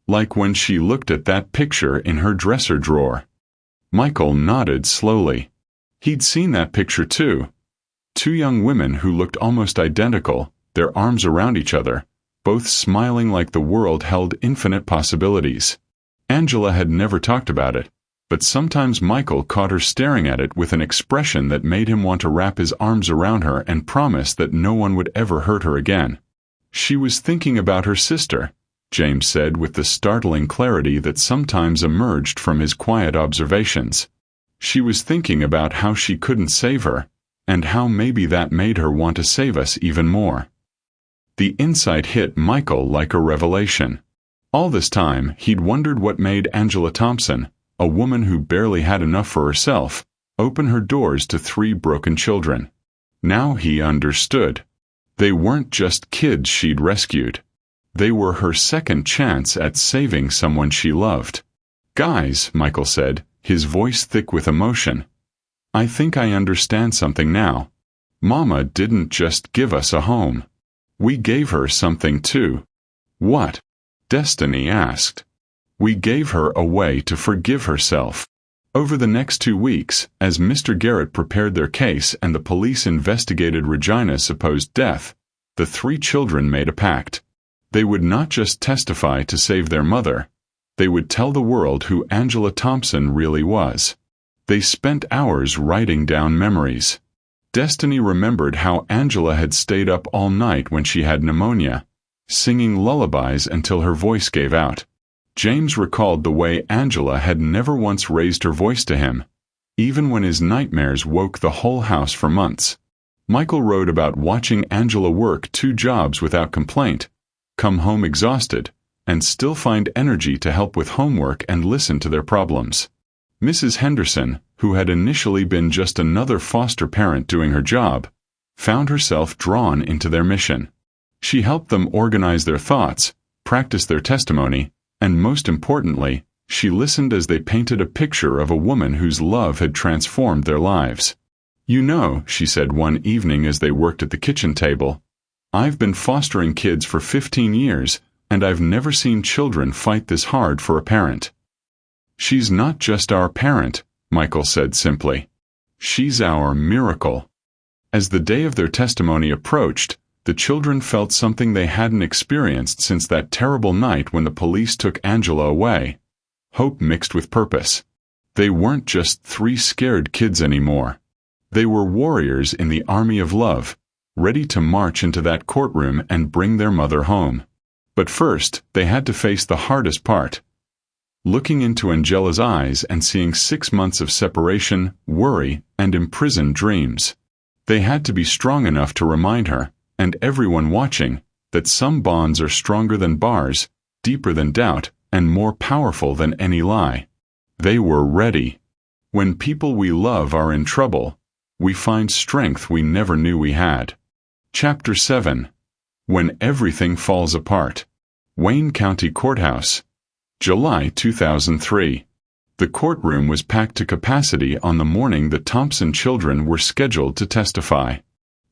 Like when she looked at that picture in her dresser drawer. Michael nodded slowly. He'd seen that picture too. 2 young women who looked almost identical, their arms around each other, both smiling like the world held infinite possibilities. Angela had never talked about it, but sometimes Michael caught her staring at it with an expression that made him want to wrap his arms around her and promise that no one would ever hurt her again. She was thinking about her sister, James said with the startling clarity that sometimes emerged from his quiet observations. She was thinking about how she couldn't save her, and how maybe that made her want to save us even more. The insight hit Michael like a revelation. All this time, he'd wondered what made Angela Thompson, a woman who barely had enough for herself, open her doors to 3 broken children. Now he understood. They weren't just kids she'd rescued. They were her second chance at saving someone she loved. "Guys," Michael said, his voice thick with emotion. "I think I understand something now. Mama didn't just give us a home. We gave her something too." "What?" Destiny asked. "We gave her a way to forgive herself." Over the next 2 weeks, as Mr. Garrett prepared their case and the police investigated Regina's supposed death, the 3 children made a pact. They would not just testify to save their mother. They would tell the world who Angela Thompson really was. They spent hours writing down memories. Destiny remembered how Angela had stayed up all night when she had pneumonia, singing lullabies until her voice gave out. James recalled the way Angela had never once raised her voice to him, even when his nightmares woke the whole house for months. Michael wrote about watching Angela work 2 jobs without complaint, come home exhausted, and still find energy to help with homework and listen to their problems. Mrs. Henderson, who had initially been just another foster parent doing her job, found herself drawn into their mission. She helped them organize their thoughts, practice their testimony, and most importantly, she listened as they painted a picture of a woman whose love had transformed their lives. "You know," she said one evening as they worked at the kitchen table, "I've been fostering kids for 15 years, and I've never seen children fight this hard for a parent." "She's not just our parent," Michael said simply. "She's our miracle." As the day of their testimony approached, the children felt something they hadn't experienced since that terrible night when the police took Angela away. Hope mixed with purpose. They weren't just 3 scared kids anymore. They were warriors in the army of love, ready to march into that courtroom and bring their mother home. But first, they had to face the hardest part. Looking into Angela's eyes and seeing 6 months of separation, worry, and imprisoned dreams. They had to be strong enough to remind her, and everyone watching, that some bonds are stronger than bars, deeper than doubt, and more powerful than any lie. They were ready. When people we love are in trouble, we find strength we never knew we had. Chapter 7. When Everything Falls Apart. Wayne County Courthouse. July 2003. The courtroom was packed to capacity on the morning the Thompson children were scheduled to testify.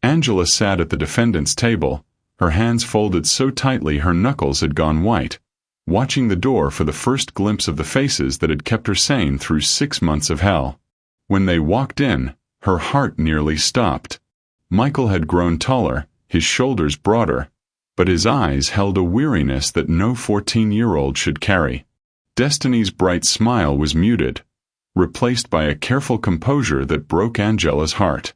Angela sat at the defendant's table, her hands folded so tightly her knuckles had gone white, watching the door for the first glimpse of the faces that had kept her sane through 6 months of hell. When they walked in, her heart nearly stopped. Michael had grown taller, his shoulders broader, but his eyes held a weariness that no 14-year-old should carry. Destiny's bright smile was muted, replaced by a careful composure that broke Angela's heart.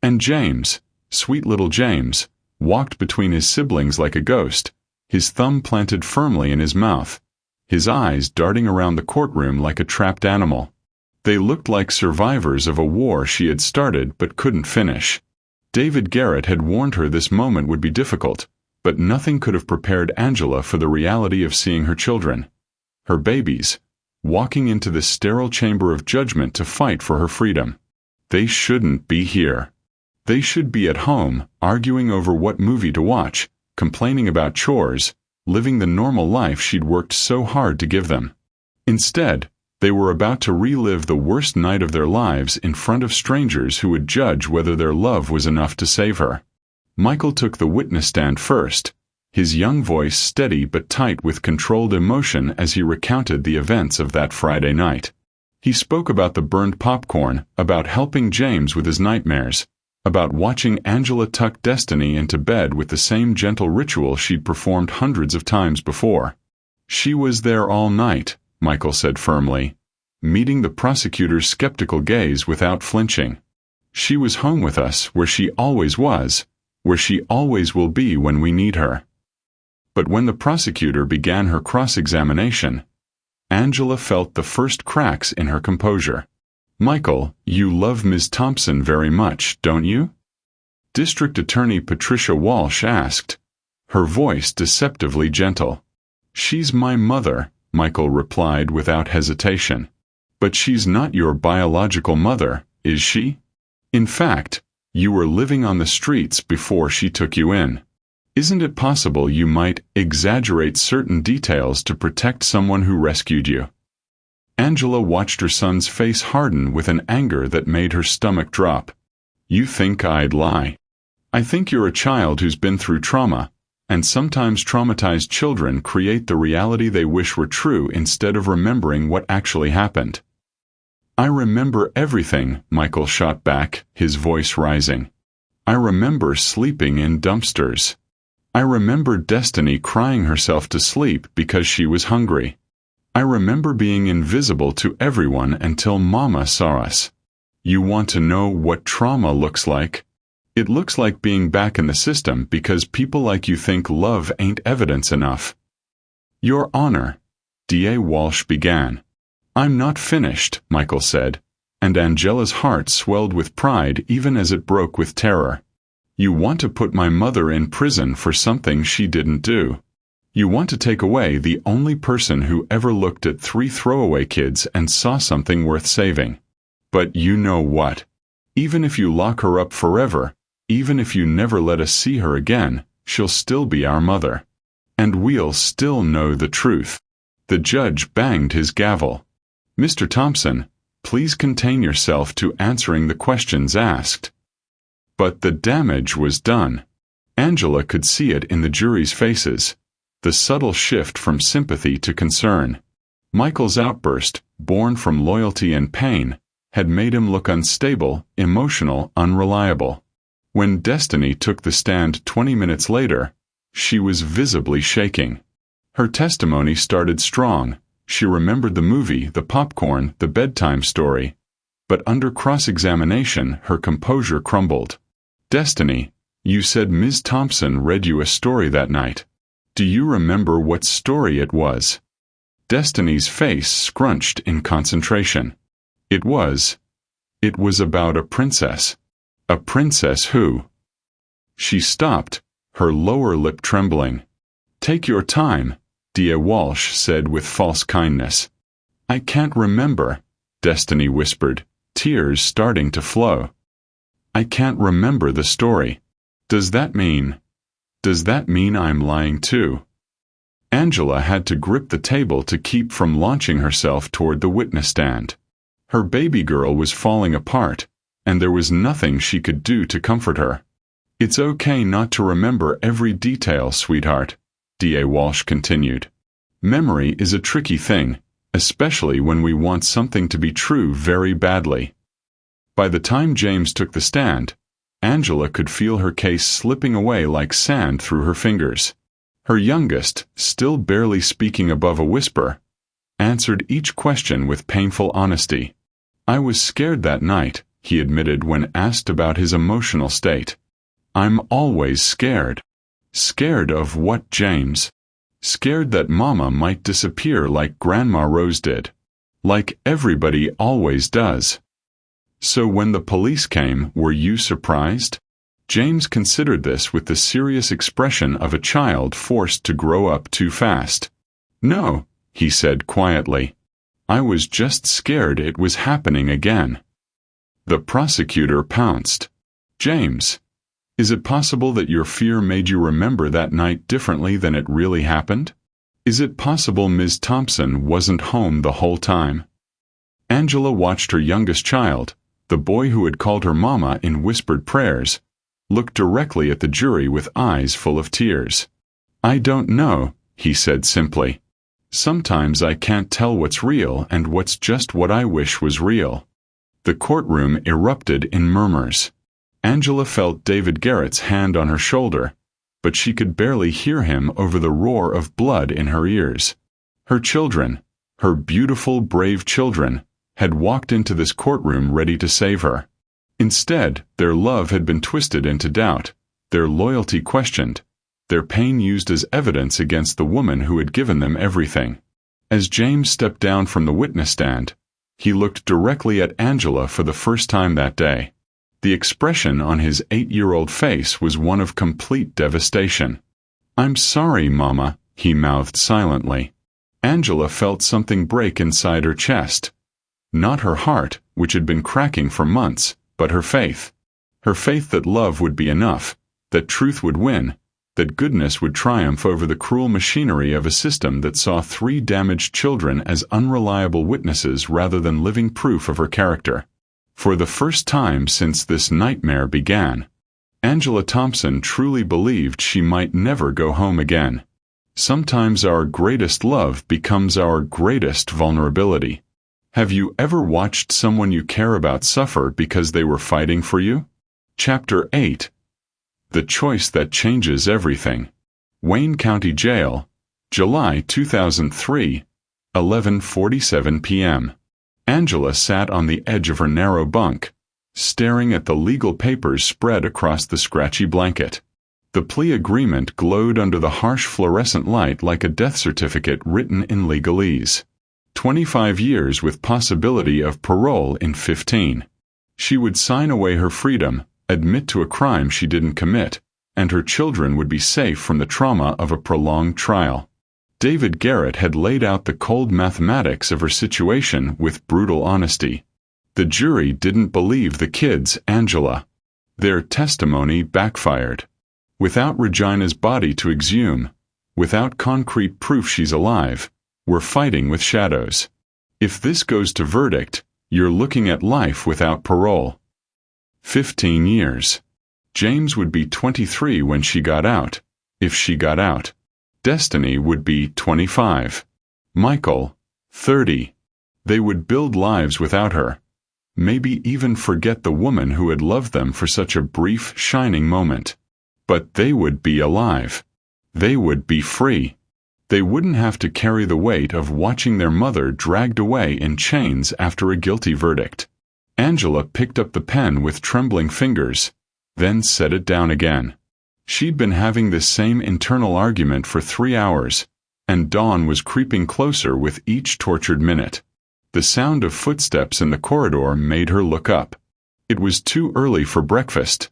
And James, sweet little James, walked between his siblings like a ghost, his thumb planted firmly in his mouth, his eyes darting around the courtroom like a trapped animal. They looked like survivors of a war she had started but couldn't finish. David Garrett had warned her this moment would be difficult, but nothing could have prepared Angela for the reality of seeing her children, her babies, walking into this sterile chamber of judgment to fight for her freedom. They shouldn't be here. They should be at home, arguing over what movie to watch, complaining about chores, living the normal life she'd worked so hard to give them. Instead, they were about to relive the worst night of their lives in front of strangers who would judge whether their love was enough to save her. Michael took the witness stand first, his young voice steady but tight with controlled emotion as he recounted the events of that Friday night. He spoke about the burned popcorn, about helping James with his nightmares, about watching Angela tuck Destiny into bed with the same gentle ritual she'd performed hundreds of times before. "She was there all night," Michael said firmly, meeting the prosecutor's skeptical gaze without flinching. "She was home with us where she always was, where she always will be when we need her." But when the prosecutor began her cross-examination, Angela felt the first cracks in her composure. "Michael, you love Ms. Thompson very much, don't you?" District Attorney Patricia Walsh asked, her voice deceptively gentle. "She's my mother," Michael replied without hesitation. "But she's not your biological mother, is she? In fact, you were living on the streets before she took you in." Isn't it possible you might exaggerate certain details to protect someone who rescued you? Angela watched her son's face harden with an anger that made her stomach drop. You think I'd lie? I think you're a child who's been through trauma, and sometimes traumatized children create the reality they wish were true instead of remembering what actually happened. I remember everything, Michael shot back, his voice rising. I remember sleeping in dumpsters. I remember Destiny crying herself to sleep because she was hungry. I remember being invisible to everyone until Mama saw us. You want to know what trauma looks like? It looks like being back in the system because people like you think love ain't evidence enough. Your Honor, D.A. Walsh began. I'm not finished, Michael said, and Angela's heart swelled with pride even as it broke with terror. You want to put my mother in prison for something she didn't do. You want to take away the only person who ever looked at 3 throwaway kids and saw something worth saving. But you know what? Even if you lock her up forever, even if you never let us see her again, she'll still be our mother. And we'll still know the truth. The judge banged his gavel. Mr. Thompson, please contain yourself to answering the questions asked. But the damage was done. Angela could see it in the jury's faces. The subtle shift from sympathy to concern. Michael's outburst, born from loyalty and pain, had made him look unstable, emotional, unreliable. When Destiny took the stand 20 minutes later, she was visibly shaking. Her testimony started strong. She remembered the movie, the popcorn, the bedtime story. But under cross-examination, her composure crumbled. Destiny, you said Ms. Thompson read you a story that night. Do you remember what story it was? Destiny's face scrunched in concentration. It was about a princess. A princess who? She stopped, her lower lip trembling. Take your time, D.A. Walsh said with false kindness. I can't remember, Destiny whispered, tears starting to flow. I can't remember the story. Does that mean I'm lying too? Angela had to grip the table to keep from launching herself toward the witness stand. Her baby girl was falling apart, and there was nothing she could do to comfort her. It's okay not to remember every detail, sweetheart, D.A. Walsh continued. Memory is a tricky thing, especially when we want something to be true very badly. By the time James took the stand, Angela could feel her case slipping away like sand through her fingers. Her youngest, still barely speaking above a whisper, answered each question with painful honesty. I was scared that night, he admitted when asked about his emotional state. I'm always scared. Scared of what, James? Scared that Mama might disappear like Grandma Rose did. Like everybody always does. So when the police came, were you surprised? James considered this with the serious expression of a child forced to grow up too fast. No, he said quietly. I was just scared it was happening again. The prosecutor pounced. James, is it possible that your fear made you remember that night differently than it really happened? Is it possible Ms. Thompson wasn't home the whole time? Angela watched her youngest child, the boy who had called her Mama in whispered prayers, look directly at the jury with eyes full of tears. I don't know, he said simply. Sometimes I can't tell what's real and what's just what I wish was real. The courtroom erupted in murmurs. Angela felt David Garrett's hand on her shoulder, but she could barely hear him over the roar of blood in her ears. Her children, her beautiful, brave children, had walked into this courtroom ready to save her. Instead, their love had been twisted into doubt, their loyalty questioned, their pain used as evidence against the woman who had given them everything. As James stepped down from the witness stand, he looked directly at Angela for the first time that day. The expression on his 8-year-old face was one of complete devastation. I'm sorry, Mama, he mouthed silently. Angela felt something break inside her chest. Not her heart, which had been cracking for months, but her faith. Her faith that love would be enough, that truth would win, that goodness would triumph over the cruel machinery of a system that saw 3 damaged children as unreliable witnesses rather than living proof of her character. For the first time since this nightmare began, Angela Thompson truly believed she might never go home again. Sometimes our greatest love becomes our greatest vulnerability. Have you ever watched someone you care about suffer because they were fighting for you? Chapter 8. The Choice That Changes Everything. Wayne County Jail, July 2003, 11:47 p.m. Angela sat on the edge of her narrow bunk, staring at the legal papers spread across the scratchy blanket. The plea agreement glowed under the harsh fluorescent light like a death certificate written in legalese. 25 years with possibility of parole in 15. She would sign away her freedom, admit to a crime she didn't commit, and her children would be safe from the trauma of a prolonged trial. David Garrett had laid out the cold mathematics of her situation with brutal honesty. The jury didn't believe the kids, Angela. Their testimony backfired. Without Regina's body to exhume, without concrete proof she's alive, we're fighting with shadows. If this goes to verdict, you're looking at life without parole. 15 years. James would be 23 when she got out, if she got out. Destiny would be 25. Michael, 30. They would build lives without her. Maybe even forget the woman who had loved them for such a brief, shining moment. But they would be alive. They would be free. They wouldn't have to carry the weight of watching their mother dragged away in chains after a guilty verdict. Angela picked up the pen with trembling fingers, then set it down again. She'd been having this same internal argument for 3 hours, and dawn was creeping closer with each tortured minute. The sound of footsteps in the corridor made her look up. It was too early for breakfast,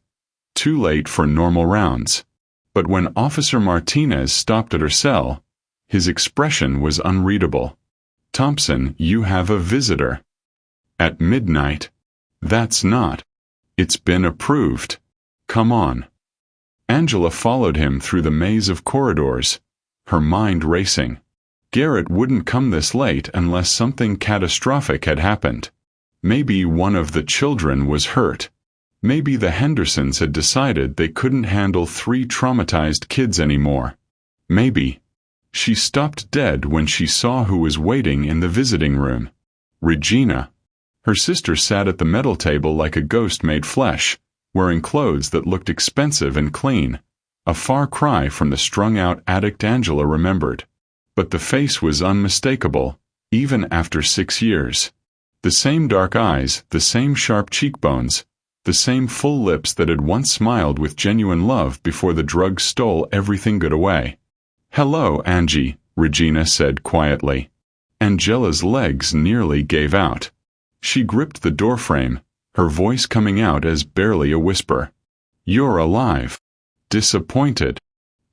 too late for normal rounds. But when Officer Martinez stopped at her cell, his expression was unreadable. "Thompson, you have a visitor." "At midnight?" "That's not. It's been approved. Come on." Angela followed him through the maze of corridors, her mind racing. Garrett wouldn't come this late unless something catastrophic had happened. Maybe one of the children was hurt. Maybe the Hendersons had decided they couldn't handle 3 traumatized kids anymore. Maybe. She stopped dead when she saw who was waiting in the visiting room. Regina. Her sister sat at the metal table like a ghost made flesh, wearing clothes that looked expensive and clean, a far cry from the strung-out addict Angela remembered. But the face was unmistakable, even after 6 years. The same dark eyes, the same sharp cheekbones, the same full lips that had once smiled with genuine love before the drugs stole everything good away. "Hello, Angie," Regina said quietly. Angela's legs nearly gave out. She gripped the doorframe, her voice coming out as barely a whisper. "You're alive." "Disappointed."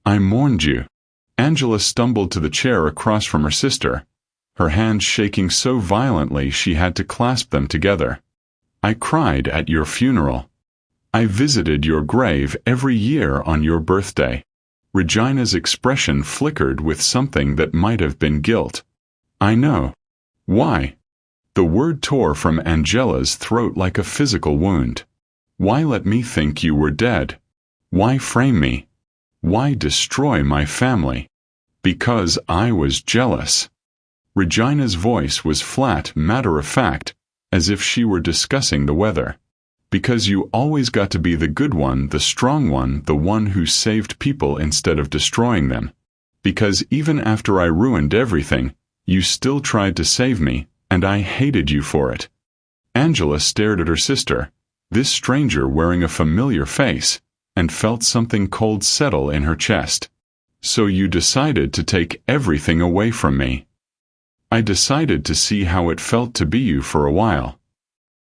"I mourned you." Angela stumbled to the chair across from her sister, her hands shaking so violently she had to clasp them together. "I cried at your funeral. I visited your grave every year on your birthday." Regina's expression flickered with something that might have been guilt. "I know." "Why?" The word tore from Angela's throat like a physical wound. "Why let me think you were dead? Why frame me? Why destroy my family?" "Because I was jealous." Regina's voice was flat, matter-of-fact, as if she were discussing the weather. "Because you always got to be the good one, the strong one, the one who saved people instead of destroying them. Because even after I ruined everything, you still tried to save me, and I hated you for it." Angela stared at her sister, this stranger wearing a familiar face, and felt something cold settle in her chest. "So you decided to take everything away from me." "I decided to see how it felt to be you for a while."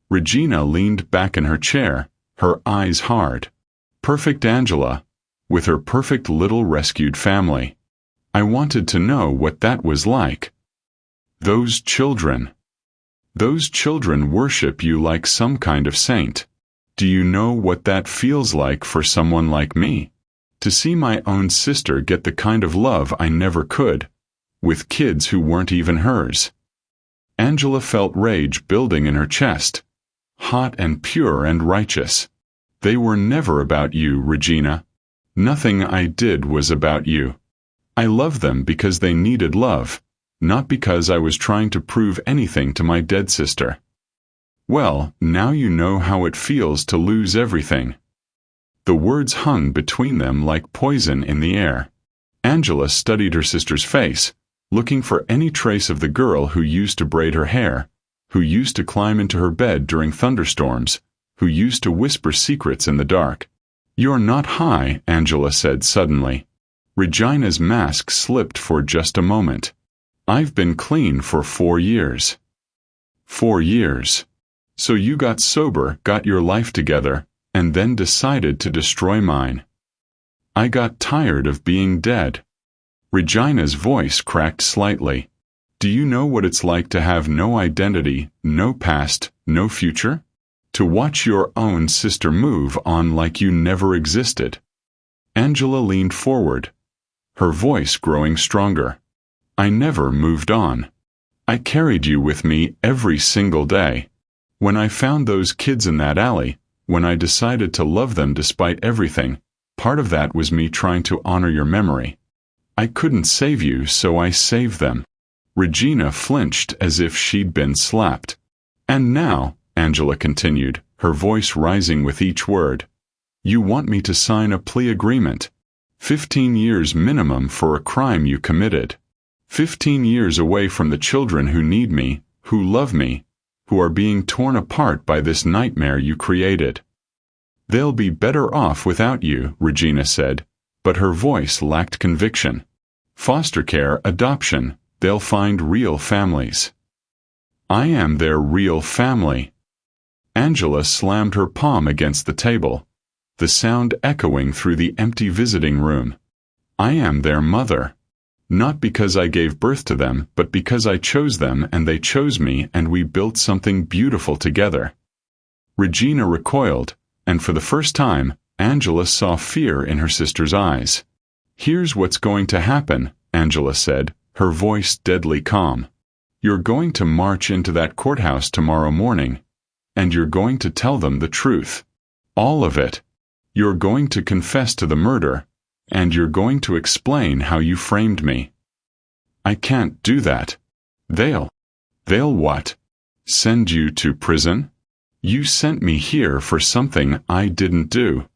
Regina leaned back in her chair, her eyes hard. Perfect Angela, with her perfect little rescued family. "I wanted to know what that was like." "Those children. Those children worship you like some kind of saint. Do you know what that feels like for someone like me? To see my own sister get the kind of love I never could, with kids who weren't even hers. Angela felt rage building in her chest, hot and pure and righteous. They were never about you, Regina. Nothing I did was about you. I loved them because they needed love, not because I was trying to prove anything to my dead sister. Well, now you know how it feels to lose everything. The words hung between them like poison in the air. Angela studied her sister's face, looking for any trace of the girl who used to braid her hair, who used to climb into her bed during thunderstorms, who used to whisper secrets in the dark. "You're not high," Angela said suddenly. Regina's mask slipped for just a moment. "I've been clean for 4 years." 4 years. So you got sober, got your life together, and then decided to destroy mine. I got tired of being dead. Regina's voice cracked slightly. Do you know what it's like to have no identity, no past, no future? To watch your own sister move on like you never existed? Angela leaned forward, her voice growing stronger. I never moved on. I carried you with me every single day. When I found those kids in that alley, when I decided to love them despite everything, part of that was me trying to honor your memory. I couldn't save you, so I saved them. Regina flinched as if she'd been slapped. And now, Angela continued, her voice rising with each word, you want me to sign a plea agreement. 15 years minimum for a crime you committed. 15 years away from the children who need me, who love me, who are being torn apart by this nightmare you created. They'll be better off without you, Regina said, but her voice lacked conviction. Foster care, adoption, they'll find real families. I am their real family. Angela slammed her palm against the table, the sound echoing through the empty visiting room. I am their mother. Not because I gave birth to them, but because I chose them and they chose me and we built something beautiful together. Regina recoiled, and for the first time, Angela saw fear in her sister's eyes. Here's what's going to happen, Angela said, her voice deadly calm. You're going to march into that courthouse tomorrow morning, and you're going to tell them the truth. All of it. You're going to confess to the murder, and you're going to explain how you framed me. I can't do that. They'll what? Send you to prison? You sent me here for something I didn't do.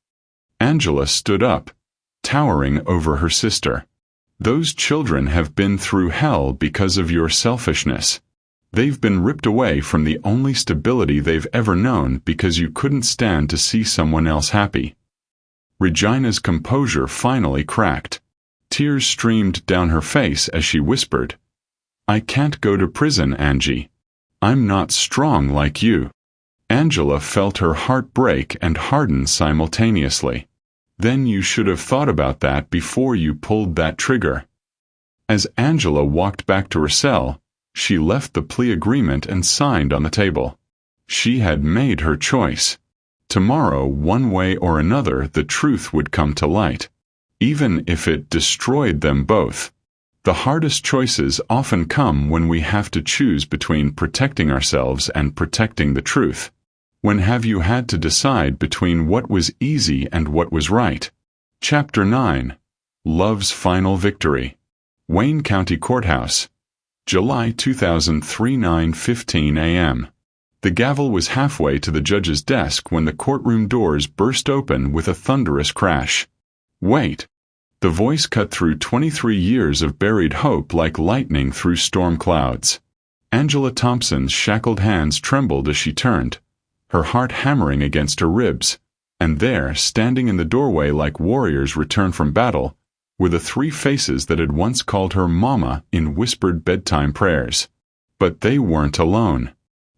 Angela stood up, towering over her sister. Those children have been through hell because of your selfishness. They've been ripped away from the only stability they've ever known because you couldn't stand to see someone else happy. Regina's composure finally cracked. Tears streamed down her face as she whispered, I can't go to prison, Angie. I'm not strong like you. Angela felt her heart break and harden simultaneously. Then you should have thought about that before you pulled that trigger. As Angela walked back to her cell, she left the plea agreement and signed on the table. She had made her choice. Tomorrow, one way or another, the truth would come to light, even if it destroyed them both. The hardest choices often come when we have to choose between protecting ourselves and protecting the truth. When have you had to decide between what was easy and what was right? Chapter 9. Love's Final Victory. Wayne County Courthouse, July 2003, 9:15 a.m. The gavel was halfway to the judge's desk when the courtroom doors burst open with a thunderous crash. Wait! The voice cut through 23 years of buried hope like lightning through storm clouds. Angela Thompson's shackled hands trembled as she turned, her heart hammering against her ribs, and there, standing in the doorway like warriors returned from battle, were the three faces that had once called her Mama in whispered bedtime prayers. But they weren't alone.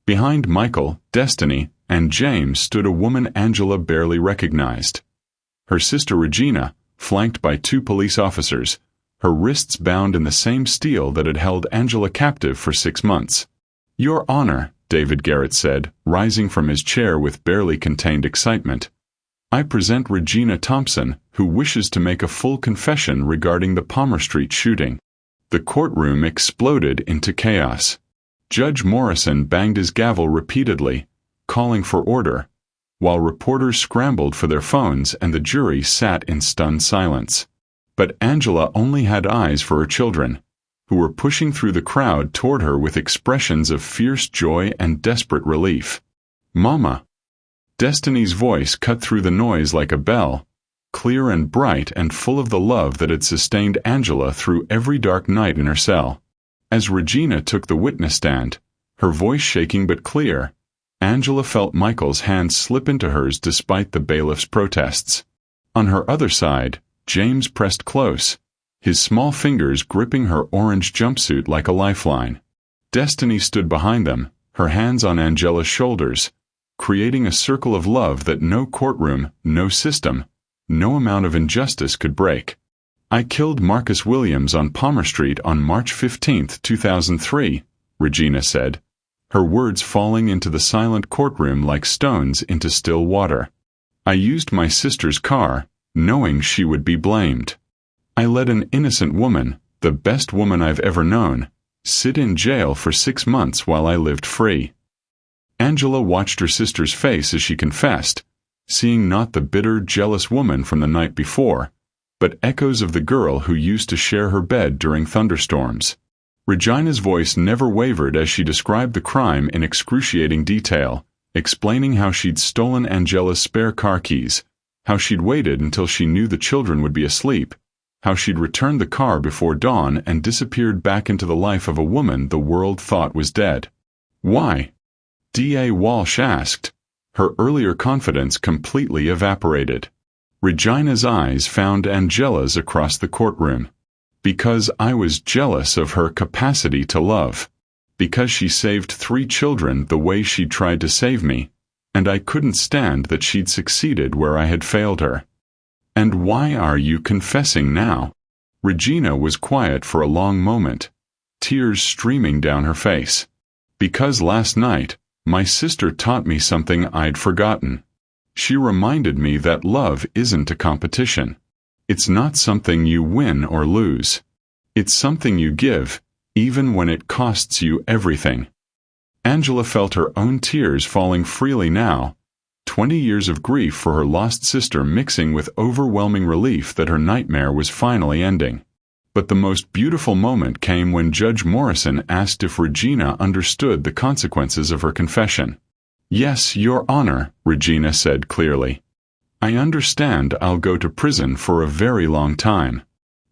Behind Michael, Destiny, and James stood a woman Angela barely recognized. Her sister Regina, flanked by 2 police officers, her wrists bound in the same steel that had held Angela captive for 6 months. Your Honor, David Garrett said, rising from his chair with barely contained excitement. I present Regina Thompson, who wishes to make a full confession regarding the Palmer Street shooting." The courtroom exploded into chaos. Judge Morrison banged his gavel repeatedly, calling for order, while reporters scrambled for their phones and the jury sat in stunned silence. But Angela only had eyes for her children, who were pushing through the crowd toward her with expressions of fierce joy and desperate relief. "Mama!" Destiny's voice cut through the noise like a bell, clear and bright and full of the love that had sustained Angela through every dark night in her cell. As Regina took the witness stand, her voice shaking but clear, Angela felt Michael's hand slip into hers despite the bailiff's protests. On her other side, James pressed close, his small fingers gripping her orange jumpsuit like a lifeline. Destiny stood behind them, her hands on Angela's shoulders, creating a circle of love that no courtroom, no system, no amount of injustice could break. "I killed Marcus Williams on Palmer Street on March 15, 2003, Regina said, her words falling into the silent courtroom like stones into still water. "I used my sister's car, knowing she would be blamed. I let an innocent woman, the best woman I've ever known, sit in jail for 6 months while I lived free." Angela watched her sister's face as she confessed, seeing not the bitter, jealous woman from the night before, but echoes of the girl who used to share her bed during thunderstorms. Regina's voice never wavered as she described the crime in excruciating detail, explaining how she'd stolen Angela's spare car keys, how she'd waited until she knew the children would be asleep, how she'd returned the car before dawn and disappeared back into the life of a woman the world thought was dead. "Why?" D.A. Walsh asked, her earlier confidence completely evaporated. Regina's eyes found Angela's across the courtroom. "Because I was jealous of her capacity to love. Because she saved 3 children the way she'd tried to save me, and I couldn't stand that she'd succeeded where I had failed her." "And why are you confessing now?" Regina was quiet for a long moment, tears streaming down her face. "Because last night, my sister taught me something I'd forgotten. She reminded me that love isn't a competition. It's not something you win or lose. It's something you give, even when it costs you everything." Angela felt her own tears falling freely now, 20 years of grief for her lost sister mixing with overwhelming relief that her nightmare was finally ending. But the most beautiful moment came when Judge Morrison asked if Regina understood the consequences of her confession. "Yes, Your Honor," Regina said clearly. "I understand I'll go to prison for a very long time.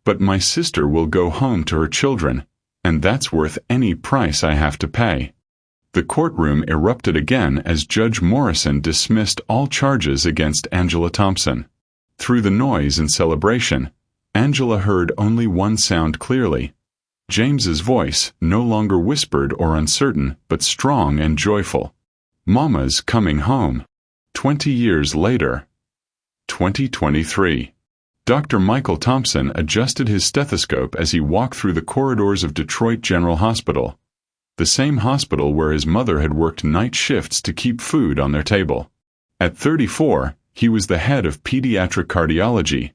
But my sister will go home to her children, and that's worth any price I have to pay." The courtroom erupted again as Judge Morrison dismissed all charges against Angela Thompson. Through the noise and celebration, Angela heard only one sound clearly. James's voice, no longer whispered or uncertain, but strong and joyful. "Mama's coming home." 20 years later. 2023. Dr. Michael Thompson adjusted his stethoscope as he walked through the corridors of Detroit General Hospital, the same hospital where his mother had worked night shifts to keep food on their table. At 34, he was the head of pediatric cardiology,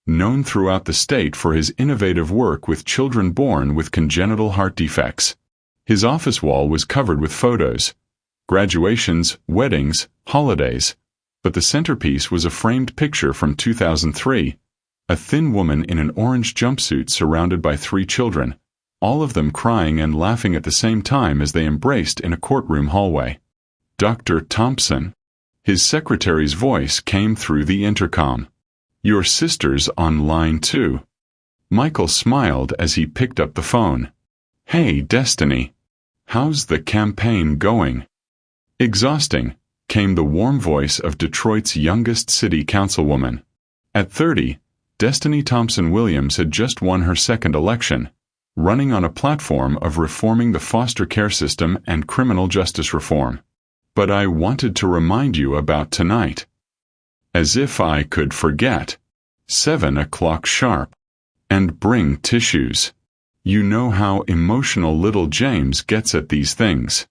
known throughout the state for his innovative work with children born with congenital heart defects. His office wall was covered with photos, graduations, weddings, holidays, but the centerpiece was a framed picture from 2003, a thin woman in an orange jumpsuit surrounded by 3 children, all of them crying and laughing at the same time as they embraced in a courtroom hallway. "Dr. Thompson." His secretary's voice came through the intercom. "Your sister's on line 2. Michael smiled as he picked up the phone. "Hey, Destiny. How's the campaign going?" "Exhausting," came the warm voice of Detroit's youngest city councilwoman. At 30, Destiny Thompson Williams had just won her second election, running on a platform of reforming the foster care system and criminal justice reform. "But I wanted to remind you about tonight." "As if I could forget. 7 o'clock sharp. And bring tissues. You know how emotional little James gets at these things."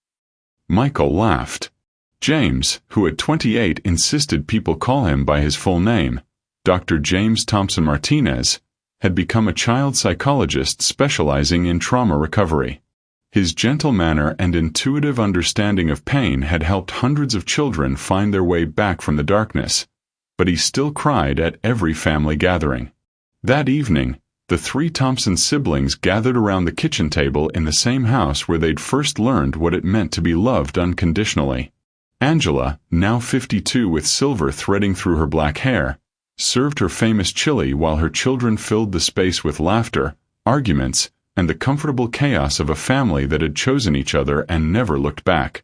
Michael laughed. James, who at 28 insisted people call him by his full name, Dr. James Thompson Martinez, had become a child psychologist specializing in trauma recovery. His gentle manner and intuitive understanding of pain had helped hundreds of children find their way back from the darkness, but he still cried at every family gathering. That evening, the three Thompson siblings gathered around the kitchen table in the same house where they'd first learned what it meant to be loved unconditionally. Angela, now 52 with silver threading through her black hair, served her famous chili while her children filled the space with laughter, arguments, and the comfortable chaos of a family that had chosen each other and never looked back.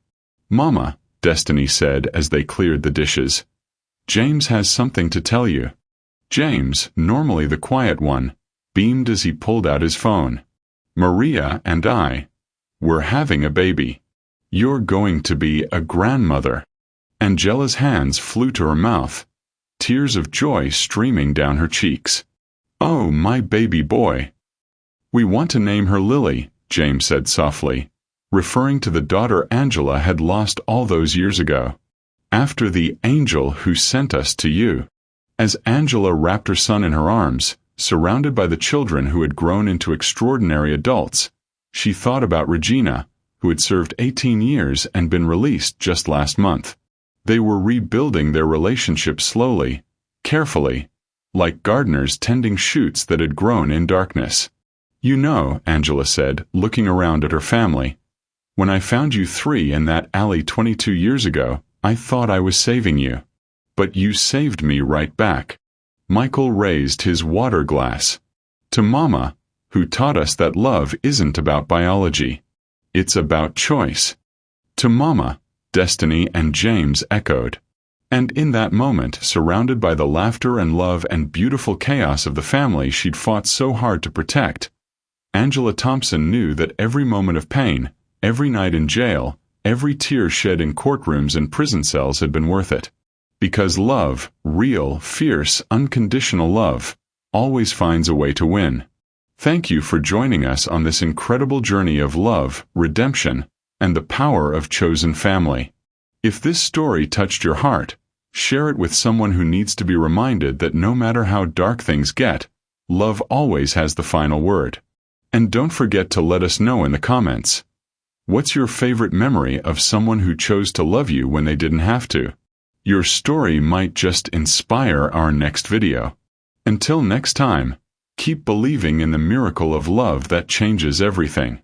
"Mama," Destiny said as they cleared the dishes, "James has something to tell you." James, normally the quiet one, beamed as he pulled out his phone. "Maria and we're having a baby. You're going to be a grandmother." Angela's hands flew to her mouth, tears of joy streaming down her cheeks. "Oh, my baby boy." "We want to name her Lily," James said softly, referring to the daughter Angela had lost all those years ago, "after the angel who sent us to you." As Angela wrapped her son in her arms, surrounded by the children who had grown into extraordinary adults, she thought about Regina, who had served 18 years and been released just last month. They were rebuilding their relationship slowly, carefully, like gardeners tending shoots that had grown in darkness. "You know," Angela said, looking around at her family, "when I found you three in that alley 22 years ago, I thought I was saving you. But you saved me right back." Michael raised his water glass. "To Mama, who taught us that love isn't about biology. It's about choice." "To Mama," Destiny and James echoed. And in that moment, surrounded by the laughter and love and beautiful chaos of the family she'd fought so hard to protect, Angela Thompson knew that every moment of pain, every night in jail, every tear shed in courtrooms and prison cells had been worth it. Because love, real, fierce, unconditional love, always finds a way to win. Thank you for joining us on this incredible journey of love, redemption, and the power of chosen family. If this story touched your heart, share it with someone who needs to be reminded that no matter how dark things get, love always has the final word. And don't forget to let us know in the comments. What's your favorite memory of someone who chose to love you when they didn't have to? Your story might just inspire our next video. Until next time, keep believing in the miracle of love that changes everything.